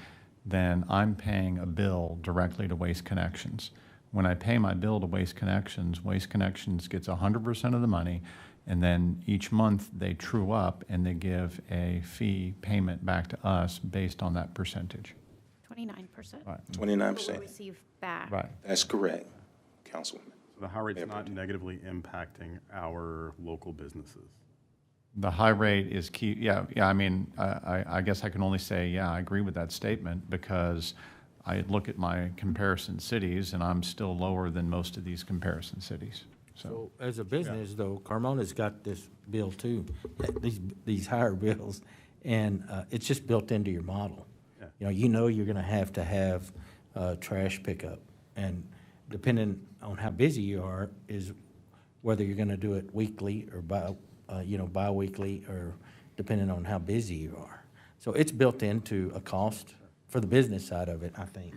then I'm paying a bill directly to Waste Connections. When I pay my bill to Waste Connections gets 100% of the money, and then each month they true up and they give a fee payment back to us based on that percentage. 29%. Right. 29%. We'll receive back. Right. That's correct, Councilwoman. So the high rate's not negatively impacting our local businesses. The high rate is key. Yeah, I mean, I guess I can only say, yeah, I agree with that statement, because I look at my comparison cities and I'm still lower than most of these comparison cities. So as a business, though, Carmona's got this bill too, these higher bills, and it's just built into your model. You know you're gonna have to have trash pickup, and depending on how busy you are is whether you're gonna do it weekly or bi-weekly, or depending on how busy you are. So it's built into a cost for the business side of it, I think.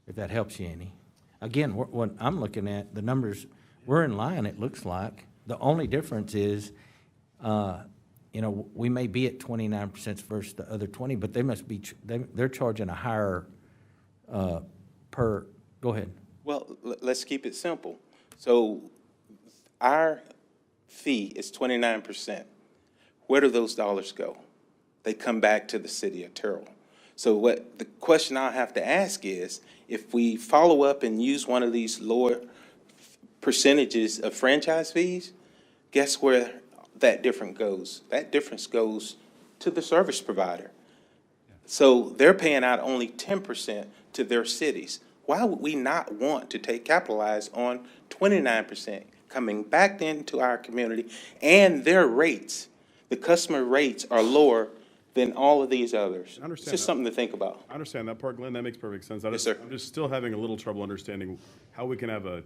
If that helps you any. Again, what I'm looking at, the numbers, we're in line, it looks like. The only difference is, we may be at 29% versus the other 20, but they must be, they're charging a higher go ahead. Well, let's keep it simple. So our fee is 29%. Where do those dollars go? They come back to the city of Terrell. So what the question I have to ask is, if we follow up and use one of these lower percentages of franchise fees, guess where that difference goes? That difference goes to the service provider. So they're paying out only 10% to their cities. Why would we not want to capitalize on 29% coming back into our community, and their rates, the customer rates are lower than all of these others? I understand It's just that. something to think about. I understand that part, Glenn. That makes perfect sense. Yes, sir. I'm just still having a little trouble understanding how we can have a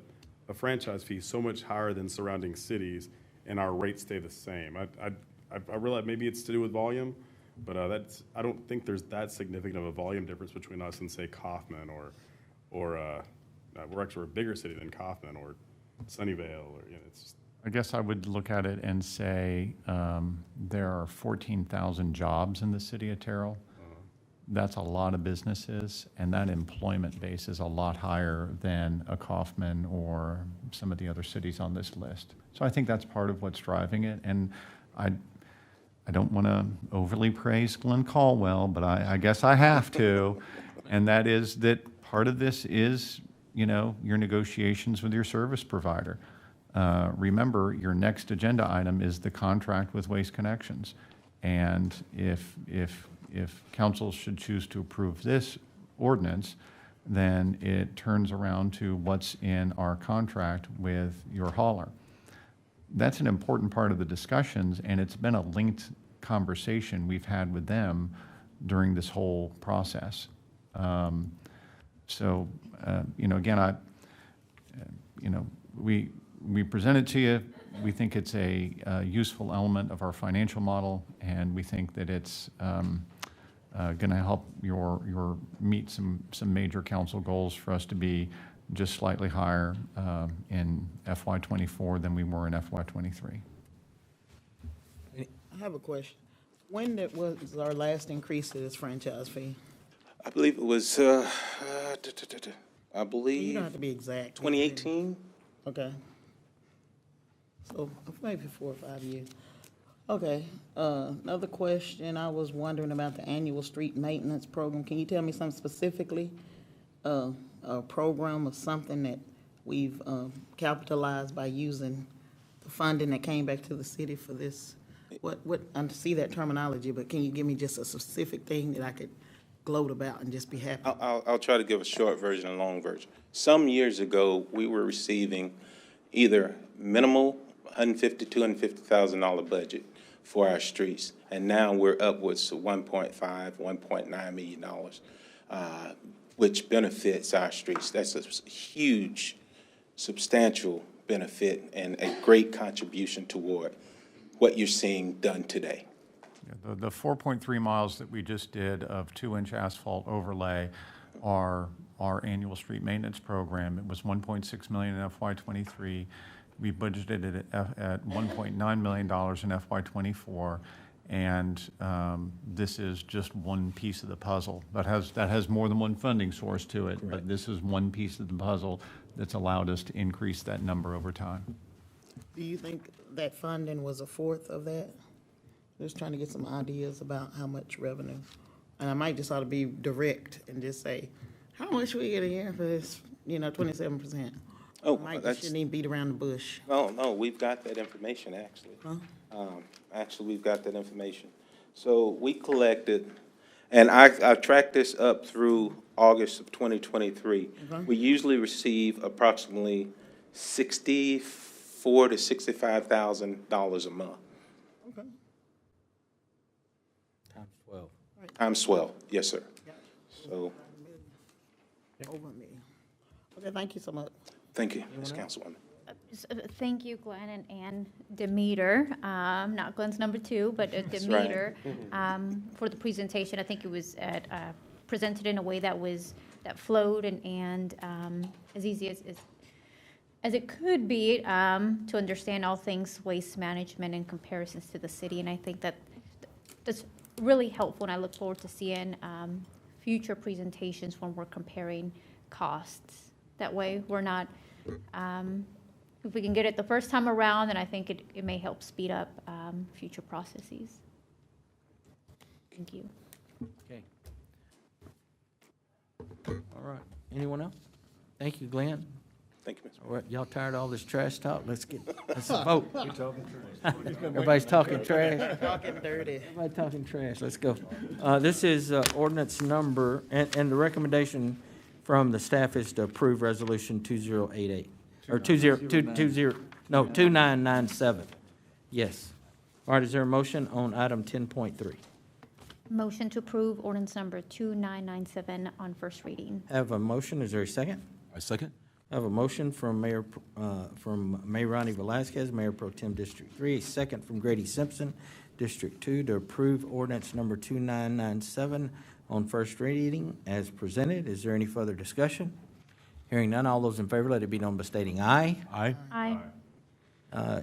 franchise fee so much higher than surrounding cities and our rates stay the same. I realize maybe it's to do with volume, but I don't think there's that significant of a volume difference between us and, say, Kaufman or we're actually a bigger city than Kaufman or Sunnyvale, or it's just. I guess I would look at it and say there are 14,000 jobs in the city of Terrell. That's a lot of businesses, and that employment base is a lot higher than a Kaufman or some of the other cities on this list. So I think that's part of what's driving it, and I don't want to overly praise Glenn Caldwell, but I guess I have to, and that is that part of this is, your negotiations with your service provider. Remember, your next agenda item is the contract with Waste Connections. And if council should choose to approve this ordinance, then it turns around to what's in our contract with your hauler. that's an important part of the discussions, and it's been a linked conversation we've had with them during this whole process. So, again, we present it to you. We think it's a useful element of our financial model, and we think that it's going to help your meet some major council goals for us to be just slightly higher in FY24 than we were in FY23. I have a question. When was our last increase to this franchise fee? I believe it was, I You believe, don't have to be exact. 2018? Okay. So maybe 4 or 5 years. Okay, another question, I was wondering about the annual street maintenance program. Can you tell me something specifically? A program or something that we've capitalized by using the funding that came back to the city for this? What, I see that terminology, but can you give me just a specific thing that I could gloat about and just be happy? I'll try to give a short version and a long version. Some years ago, we were receiving either minimal $150,000 to $250,000 budget for our streets, and now we're upwards to $1.5, $1.9 million, which benefits our streets. That's a huge, substantial benefit and a great contribution toward what you're seeing done today. The 4.3 miles that we just did of 2-inch asphalt overlay are our annual street maintenance program. It was $1.6 million in FY23. We budgeted it at $1.9 million in FY24, and this is just one piece of the puzzle. That has more than one funding source to it, but this is one piece of the puzzle that's allowed us to increase that number over time. Do you think that funding was a fourth of that? Just trying to get some ideas about how much revenue. And I might just ought to be direct and just say, how much we get a year for this, 27%? Oh, Shouldn't even beat around the bush. No, we've got that information, actually. Huh? Actually, we've got that information. So we collected, and I've tracked this up through August of 2023. Okay. We usually receive approximately $64,000 to $65,000 a month. Okay. Times 12. Times 12, yes, sir. So, Over a million. Okay, thank you so much. thank you, Ms. Councilwoman. Thank you, Glenn and Demeter, not Glenn's number 2, but That's Demeter, for the presentation. I think it was presented in a way that flowed and as easy as it could be to understand all things waste management and comparisons to the city. And I think that's really helpful, and I look forward to seeing future presentations when we're comparing costs. That way, we're not, if we can get it the first time around, then I think it may help speed up future processes. Thank you. Okay. All right. Anyone else? Thank you, Glenn. Thank you, Mr. All right, y'all tired of all this trash talk? Let's vote. Everybody's talking trash. Talking dirty. Everybody talking trash. Let's go. This is ordinance number, and the recommendation from the staff is to approve resolution 2088, or 2997. Yes. All right, is there a motion on item 10.3? Motion to approve ordinance number 2997 on first reading. Have a motion. Is there a second? I second. I have a motion from Mayor Ronnie Velazquez, Mayor Pro Tem District 3, a second from Grady Simpson, District 2, to approve ordinance number 2997 on first reading as presented. Is there any further discussion? Hearing none, all those in favor, let it be known by stating aye. Aye. Aye.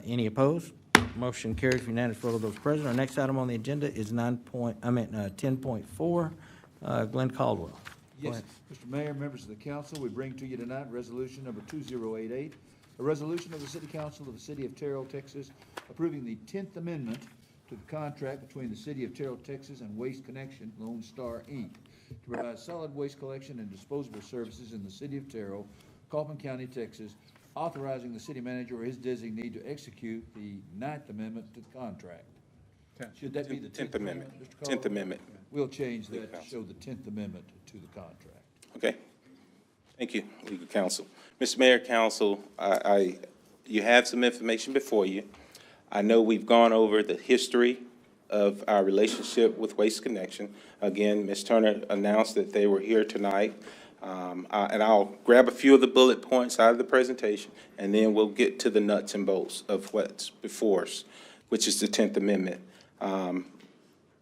Any opposed? Motion carries unanimous vote of those present. Our next item on the agenda is 10.4. Glenn Caldwell. Go Yes, ahead. Mr. Mayor, members of the council, we bring to you tonight resolution number 2088, a resolution of the City Council of the City of Terrell, Texas, approving the 10th Amendment to the contract between the City of Terrell, Texas and Waste Connection Lone Star, Inc. to provide solid waste collection and disposable services in the City of Terrell, Kaufman County, Texas, authorizing the city manager or his designee to execute the 9th Amendment to the contract. Should that be the 10th Amendment? Mr. Caldwell? 10th Amendment. We'll change that to show the 10th Amendment to the contract. Okay. Thank you, legal counsel. Mr. Mayor, council, I you have some information before you. I know we've gone over the history of our relationship with Waste Connection. Again, Ms. Turner announced that they were here tonight. And I'll grab a few of the bullet points out of the presentation, and then we'll get to the nuts and bolts of what's before us, which is the 10th Amendment.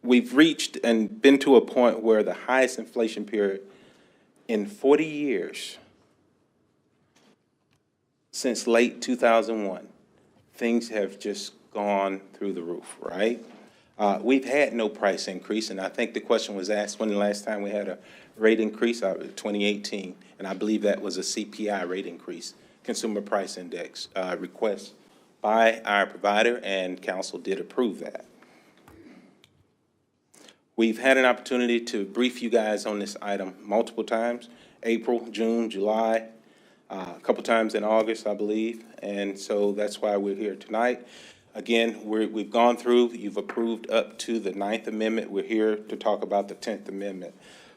We've reached and been to a point where the highest inflation period in 40 years, since late 2001, things have just gone through the roof, right? We've had no price increase, and I think the question was asked when the last time we had a rate increase, 2018, and I believe that was a CPI rate increase, Consumer Price Index, request by our provider, and council did approve that. We've had an opportunity to brief you guys on this item multiple times, April, June, July, a couple times in August, I believe, and so that's why we're here tonight. Again, we've gone through, you've approved up to the 9th Amendment. We're here to talk about the 10th Amendment.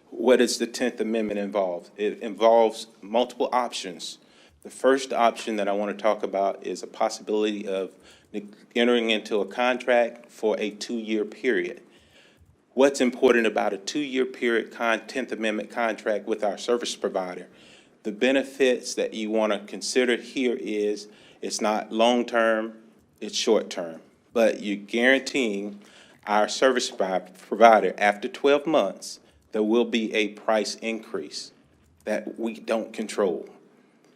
What does the 10th Amendment involve? It involves multiple options. The first option that I want to talk about is a possibility of entering into a contract for a 2-year period. What's important about a 2-year period 10th Amendment contract with our service provider? The benefits that you want to consider here is it's not long-term, it's short-term, but you're guaranteeing our service provider after 12 months, there will be a price increase that we don't control.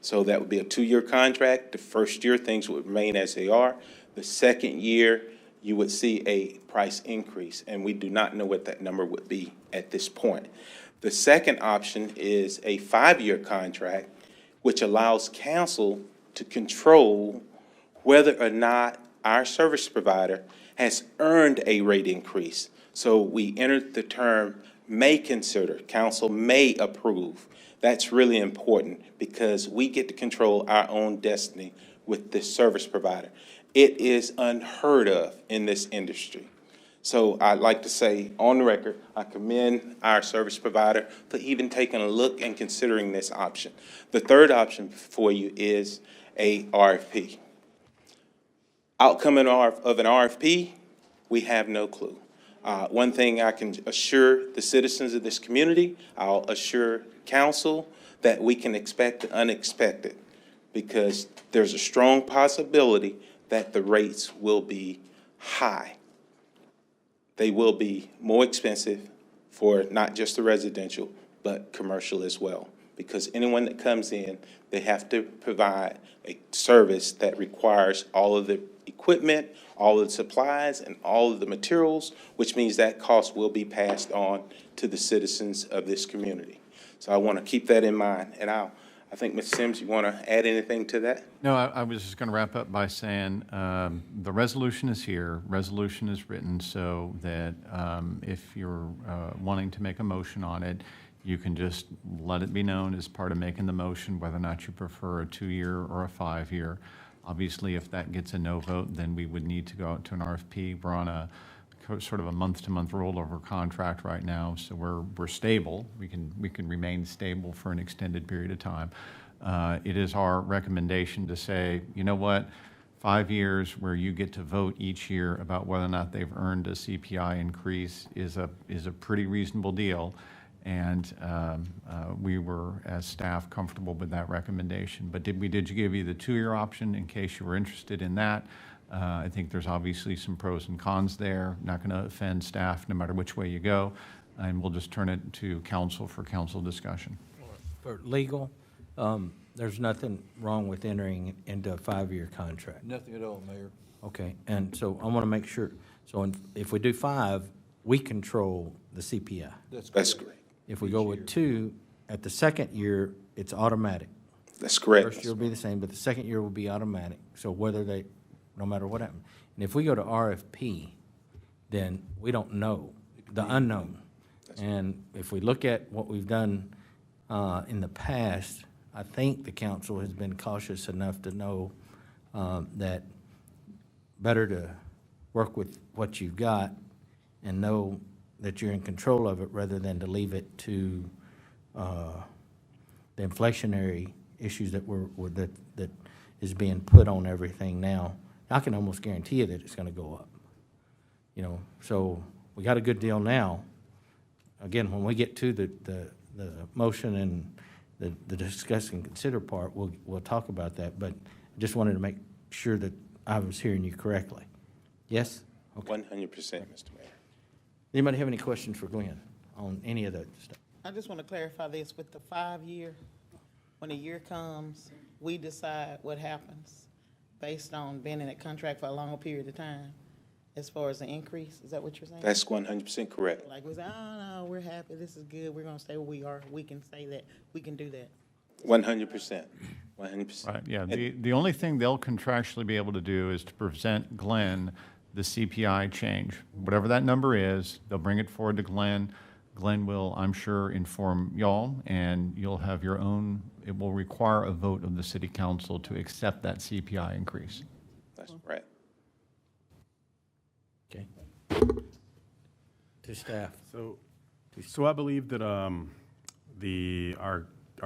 So that would be a 2-year contract. The first year, things would remain as they are. The second year, you would see a price increase, and we do not know what that number would be at this point. The second option is a 5-year contract, which allows council to control whether or not our service provider has earned a rate increase. So we entered the term may consider, council may approve. That's really important because we get to control our own destiny with this service provider. It is unheard of in this industry. So I'd like to say on the record, I commend our service provider for even taking a look and considering this option. The third option for you is a RFP. Outcome of an RFP, we have no clue. One thing I can assure the citizens of this community, I'll assure council that we can expect the unexpected because there's a strong possibility that the rates will be high. They will be more expensive for not just the residential, but commercial as well. Because anyone that comes in, they have to provide a service that requires all of the equipment, all of the supplies, and all of the materials, which means that cost will be passed on to the citizens of this community. So I want to keep that in mind. And I think, Ms. Sims, you want to add anything to that? No, I was just going to wrap up by saying the resolution is here. Resolution is written so that if you're wanting to make a motion on it, you can just let it be known as part of making the motion whether or not you prefer a 2-year or a 5-year. Obviously, if that gets a no vote, then we would need to go out to an RFP. We're on a sort of a month-to-month rollover contract right now, so we're stable. We can remain stable for an extended period of time. It is our recommendation to say, you know what, 5 years where you get to vote each year about whether or not they've earned a CPI increase is a pretty reasonable deal. And we were, as staff, comfortable with that recommendation. But did you give you the 2-year option in case you were interested in that? I think there's obviously some pros and cons there. Not going to offend staff no matter which way you go. And we'll just turn it to council for council discussion. For legal, there's nothing wrong with entering into a 5-year contract. Nothing at all, Mayor. Okay, and so I want to make sure, so if we do 5, we control the CPI. That's correct. If we go with 2, at the second year, it's automatic. That's correct. First year will be the same, but the second year will be automatic. So no matter what happens. And if we go to RFP, then we don't know, the unknown. And if we look at what we've done in the past, I think the council has been cautious enough to know that better to work with what you've got and know that you're in control of it rather than to leave it to the inflationary issues that is being put on everything now. I can almost guarantee you that it's gonna go up. You know, so we got a good deal now. Again, when we get to the motion and the discuss and consider part, we'll talk about that, but I just wanted to make sure that I was hearing you correctly. Yes? Okay. 100%, Mr. Mayor. Anybody have any questions for Glenn on any of that stuff? I just want to clarify this with the 5-year. When a year comes, we decide what happens based on being in that contract for a longer period of time as far as the increase. Is that what you're saying? That's 100% correct. Like we say, oh, no, we're happy, this is good, we're going to stay where we are. We can say that, we can do that. 100%. 100%. Right, yeah. The only thing they'll contractually be able to do is to present Glenn the CPI change. Whatever that number is, they'll bring it forward to Glenn. Glenn will, I'm sure, inform y'all, and you'll have your own, it will require a vote of the city council to accept that CPI increase. That's right. Okay. To staff. So I believe that our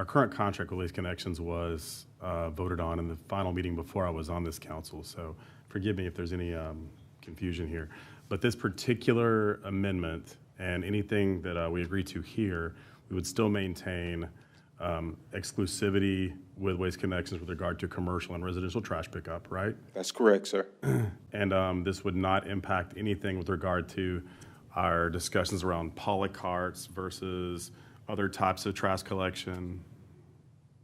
current contract with Waste Connections was voted on in the final meeting before I was on this council. So forgive me if there's any confusion here. But this particular amendment and anything that we agree to here, we would still maintain exclusivity with Waste Connections with regard to commercial and residential trash pickup, right? That's correct, sir. And this would not impact anything with regard to our discussions around polycarts versus other types of trash collection.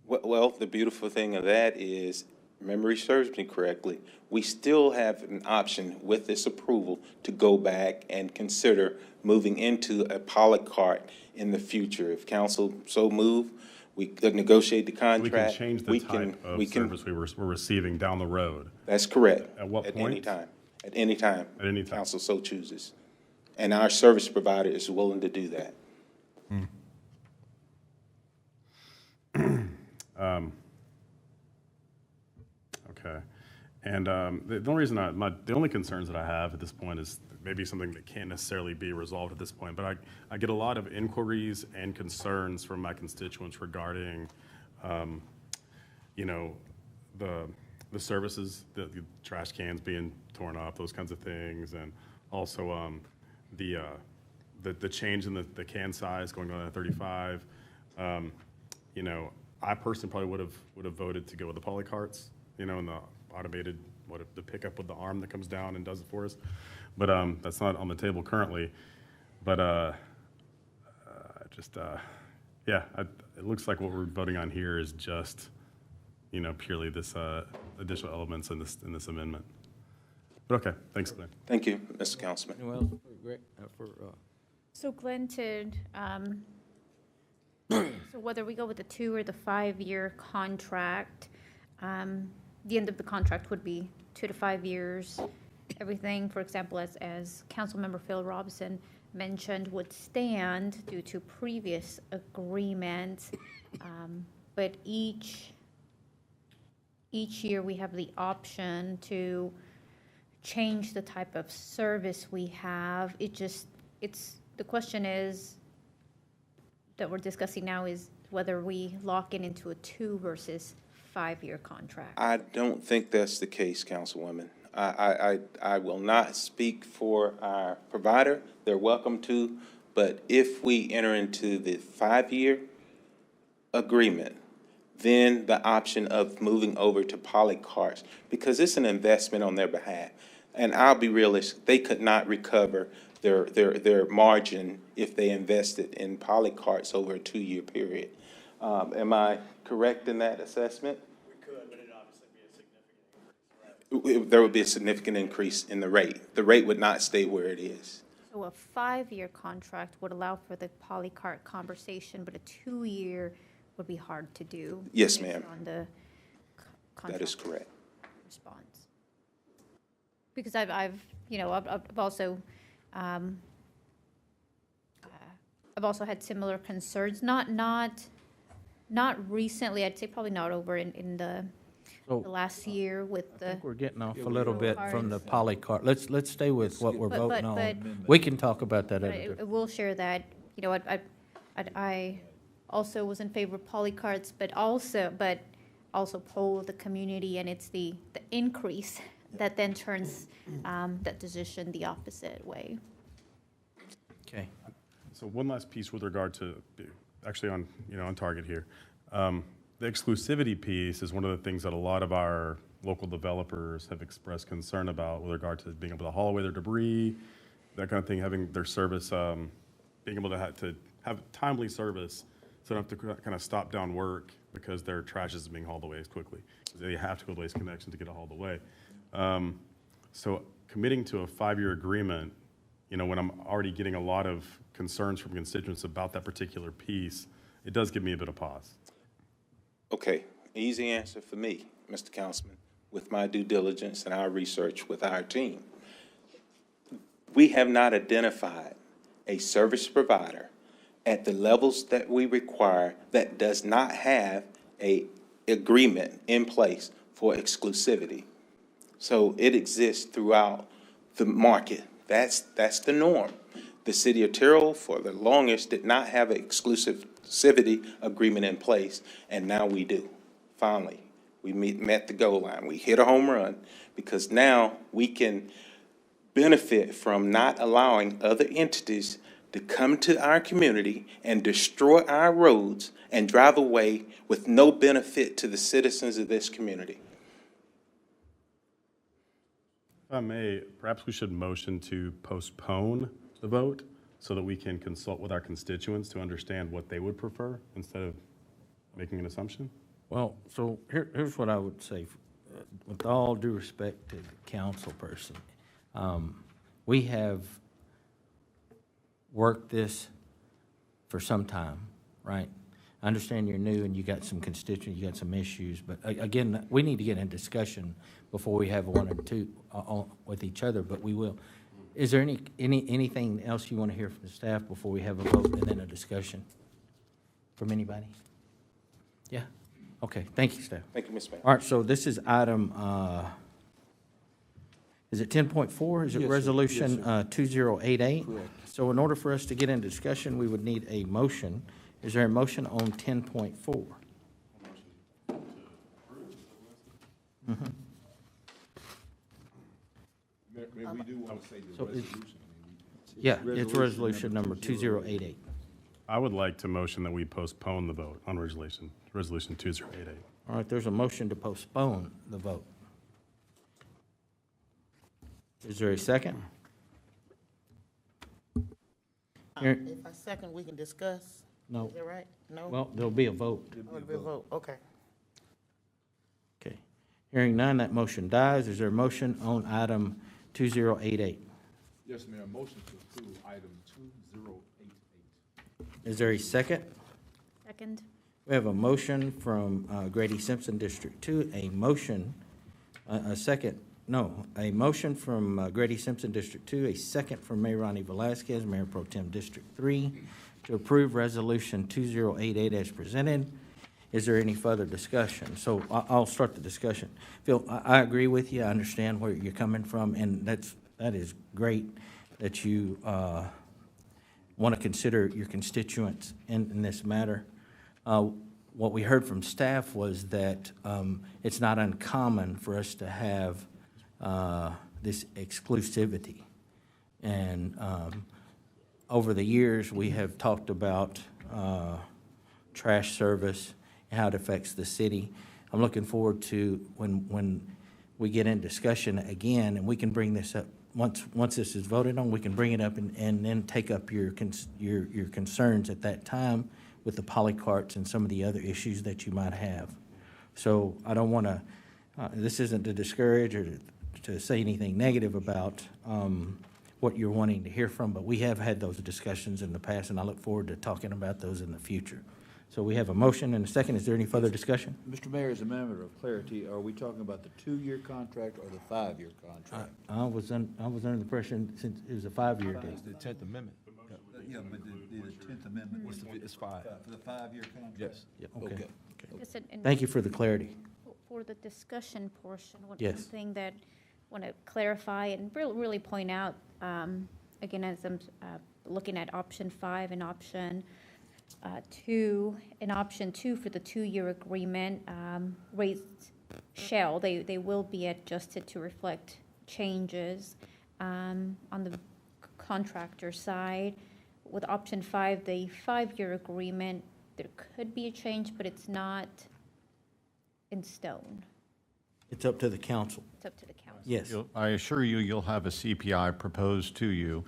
Well, the beautiful thing of that is, memory serves me correctly, we still have an option with this approval to go back and consider moving into a polycart in the future. If council so move, we could negotiate the contract. We can change the type of service we're receiving down the road. That's correct. At what point? At any time. At any time. At any time. Council so chooses. And our service provider is willing to do that. Okay. And the only reason the only concerns that I have at this point is maybe something that can't necessarily be resolved at this point, but I get a lot of inquiries and concerns from my constituents regarding, you know, the services, the trash cans being torn up, those kinds of things, and also the change in the can size going on at 35. You know, I personally probably would have voted to go with the polycarts, you know, and the automated, the pickup with the arm that comes down and does it for us. But that's not on the table currently. But yeah, it looks like what we're voting on here is just, you know, purely this additional elements in this amendment. But okay, thanks, Glenn. Thank you, Mr. Councilman. Anyone else for So Glenn, so whether we go with the 2 or the 5-year contract, the end of the contract would be 2 to 5 years. Everything, for example, as Councilmember Phil Robinson mentioned, would stand due to previous agreements. But each year we have the option to change the type of service we have. The question is, that we're discussing now, is whether we lock in into a 2 versus 5-year contract. I don't think that's the case, Councilwoman. I will not speak for our provider. They're welcome to, but if we enter into the 5-year agreement, then the option of moving over to polycarts, because it's an investment on their behalf. And I'll be realistic, they could not recover their margin if they invested in polycarts over a 2-year period. Am I correct in that assessment? We could, but it'd obviously be a significant increase. There would be a significant increase in the rate. The rate would not stay where it is. So a 5-year contract would allow for the polycart conversation, but a 2-year would be hard to do. Yes, based ma'am. on the That is correct. response. Because I've also I've also had similar concerns, not recently, I'd say probably not over in the last year with the. We're getting off a little bit from the polycart. Let's stay with what we're But- voting but- on. We can talk about that But at I will share that, you know, I also was in favor of polycarts, but also poll the community, and it's the increase that then turns that decision the opposite way. Okay. So one last piece with regard to, actually on, on target here. The exclusivity piece is one of the things that a lot of our local developers have expressed concern about with regard to being able to haul away their debris, that kind of thing, having their service, being able to have timely service, so they don't have to kind of stop down work because their trash is being hauled away as quickly. They have to go to Waste Connection to get it hauled away. So committing to a 5-year agreement, when I'm already getting a lot of concerns from constituents about that particular piece, it does give me a bit of pause. Okay, easy answer for me, Mr. Councilman, with my due diligence and our research with our team. We have not identified a service provider at the levels that we require that does not have a agreement in place for exclusivity. So it exists throughout the market. That's the norm. The city of Terrell, for the longest, did not have an exclusivity agreement in place, and now we do. Finally, we met the goal line. We hit a home run because now we can benefit from not allowing other entities to come to our community and destroy our roads and drive away with no benefit to the citizens of this community. If I may, perhaps we should motion to postpone the vote so that we can consult with our constituents to understand what they would prefer instead of making an assumption. Well, so here's what I would say, with all due respect to the council person. We have worked this for some time, right? I understand you're new and you got some constituents, you got some issues, but again, we need to get in discussion before we have one or two with each other, but we will. Is there anything else you want to hear from the staff before we have a vote and then a discussion from anybody? Yeah? Okay, thank you, staff. Thank you, Ms. Mayor. All right, so this is item, is it 10.4? Is it Yes, sir. resolution Yes, sir. 2088? Correct. So in order for us to get into discussion, we would need a motion. Is there a motion on 10.4? Maybe we do want to say the So it's- resolution. Yeah, it's resolution number 2088. I would like to motion that we postpone the vote on resolution 2088. All right, there's a motion to postpone the vote. Is there a second? Here- If I second, we can discuss. No. Is that right? No? Well, there'll be a vote. Oh, it'll be a vote, okay. Okay. Hearing none, that motion dies. Is there a motion on item 2088? Yes, Mayor, motion to approve item 2088. Is there a second? Second. We have a motion from Grady Simpson, District 2, a motion from Grady Simpson, District 2, a second from Mayor Ronnie Velazquez, Mayor Pro Tem, District 3, to approve Resolution 2088 as presented. Is there any further discussion? So I'll start the discussion. Phil, I agree with you. I understand where you're coming from, and that is great that you want to consider your constituents in this matter. What we heard from staff was that it's not uncommon for us to have this exclusivity. And over the years, we have talked about trash service and how it affects the city. I'm looking forward to when we get in discussion again, and we can bring this up. Once this is voted on, we can bring it up and then take up your concerns at that time with the polycarts and some of the other issues that you might have. So I don't want to, this isn't to discourage or to say anything negative about what you're wanting to hear from, but we have had those discussions in the past, and I look forward to talking about those in the future. So we have a motion and a second. Is there any further discussion? Mr. Mayor, as a matter of clarity, are we talking about the 2-year contract or the 5-year contract? I was under the impression since it was a 5-year deal. It's the 10th Amendment. Yeah, but the 10th Amendment was It's 5. for the 5-year contract? Yes. Okay. Yes, and Thank you for the clarity. For the discussion portion, one Yes. thing that I want to clarify and really point out, again, as I'm looking at option 5 and option in option 2 for the 2-year agreement, rates they will be adjusted to reflect changes on the contractor side. With option 5, the 5-year agreement, there could be a change, but it's not in stone. It's up to the council. It's up to the council. Yes. I assure you, you'll have a CPI proposed to you,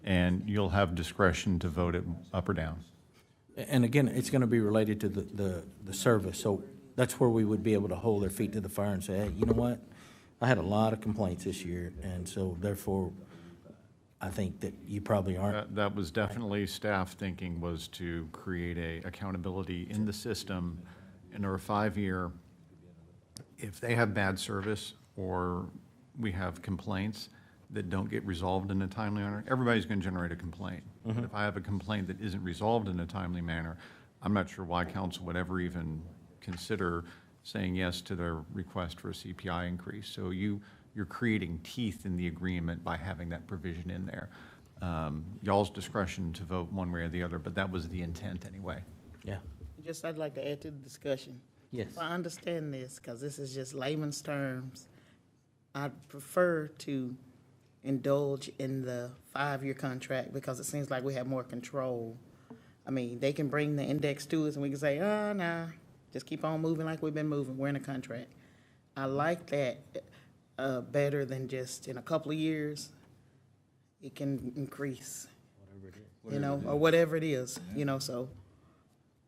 and you'll have discretion to vote it up or down. And again, it's going to be related to the service. So that's where we would be able to hold their feet to the fire and say, hey, you know what? I had a lot of complaints this year, and so therefore, I think that you probably aren't. That was definitely staff thinking, was to create a accountability in the system, and over a 5-year, if they have bad service or we have complaints that don't get resolved in a timely manner, everybody's going to generate a complaint. But if I have a complaint that isn't resolved in a timely manner, I'm not sure why council would ever even consider saying yes to their request for a CPI increase. So you're creating teeth in the agreement by having that provision in there. Y'all's discretion to vote one way or the other, but that was the intent anyway. Yeah. Just, I'd like to add to the discussion. Yes. If I understand this, because this is just layman's terms, I'd prefer to indulge in the 5-year contract because it seems like we have more control. I mean, they can bring the index to us and we can say, oh, nah, just keep on moving like we've been moving. We're in a contract. I like that better than just in a couple of years, it can increase, you know, or whatever it is, you know, so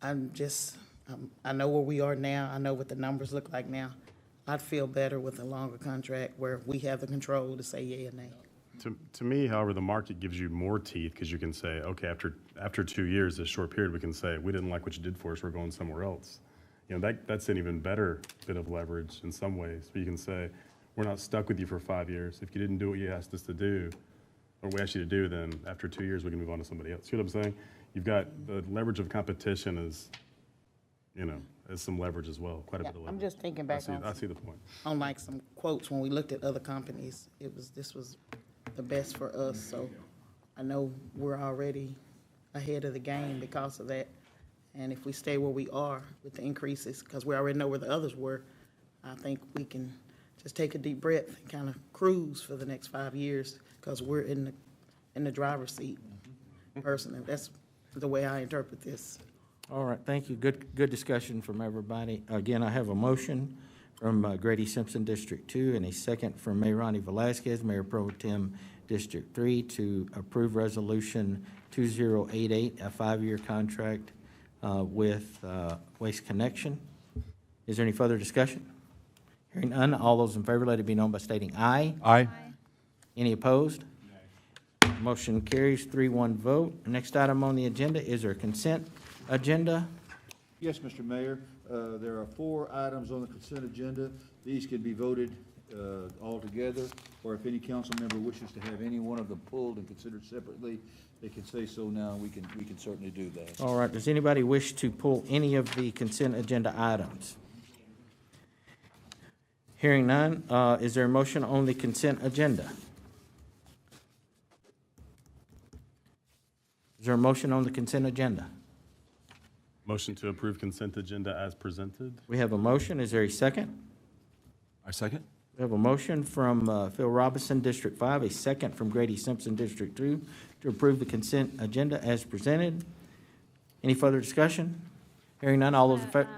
I'm just, I know where we are now. I know what the numbers look like now. I'd feel better with a longer contract where we have the control to say yea or nay. To me, however, the market gives you more teeth because you can say, okay, after 2 years, this short period, we can say, we didn't like what you did for us, we're going somewhere else. You know, that's an even better bit of leverage in some ways. But you can say, we're not stuck with you for 5 years. If you didn't do what you asked us to do, or we asked you to do, then after 2 years, we can move on to somebody else. See what I'm saying? You've got the leverage of competition is, you know, as some leverage as well, quite a bit of leverage. I'm just thinking back I see the point. on like some quotes when we looked at other companies. This was the best for us, so I know we're already ahead of the game because of that. And if we stay where we are with the increases, because we already know where the others were, I think we can just take a deep breath and kind of cruise for the next 5 years because we're in the driver's seat. Personally, that's the way I interpret this. All right, thank you. Good discussion from everybody. Again, I have a motion from Grady Simpson, District 2, and a second from Mayor Ronnie Velazquez, Mayor Pro Tem, District 3, to approve Resolution 2088, a 5-year contract with Waste Connection. Is there any further discussion? Hearing none, all those in favor, let it be known by stating aye. Aye. Any opposed? Motion carries 3-1 vote. Next item on the agenda is our consent agenda. Yes, Mr. Mayor, there are 4 items on the consent agenda. These can be voted all together, or if any council member wishes to have any one of them pulled and considered separately, they can say so now. We can certainly do that. All right, does anybody wish to pull any of the consent agenda items? Hearing none, is there a motion on the consent agenda? Is there a motion on the consent agenda? Motion to approve consent agenda as presented. We have a motion. Is there a second? I second. We have a motion from Phil Robinson, District 5, a second from Grady Simpson, District 2, to approve the consent agenda as presented. Any further discussion? Hearing none, all those in favor?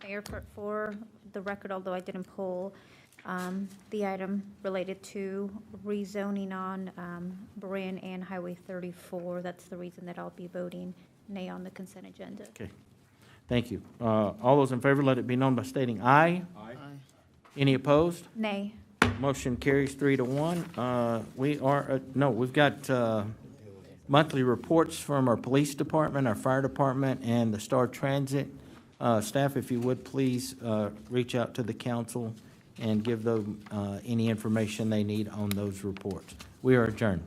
Mayor, for the record, although I didn't pull the item related to rezoning on Beran and Highway 34, that's the reason that I'll be voting nay on the consent agenda. Okay, thank you. All those in favor, let it be known by stating aye. Aye. Any opposed? Nay. Motion carries 3-1. We've got monthly reports from our police department, our fire department, and the Star Transit. Staff, if you would, please reach out to the council and give them any information they need on those reports. We are adjourned.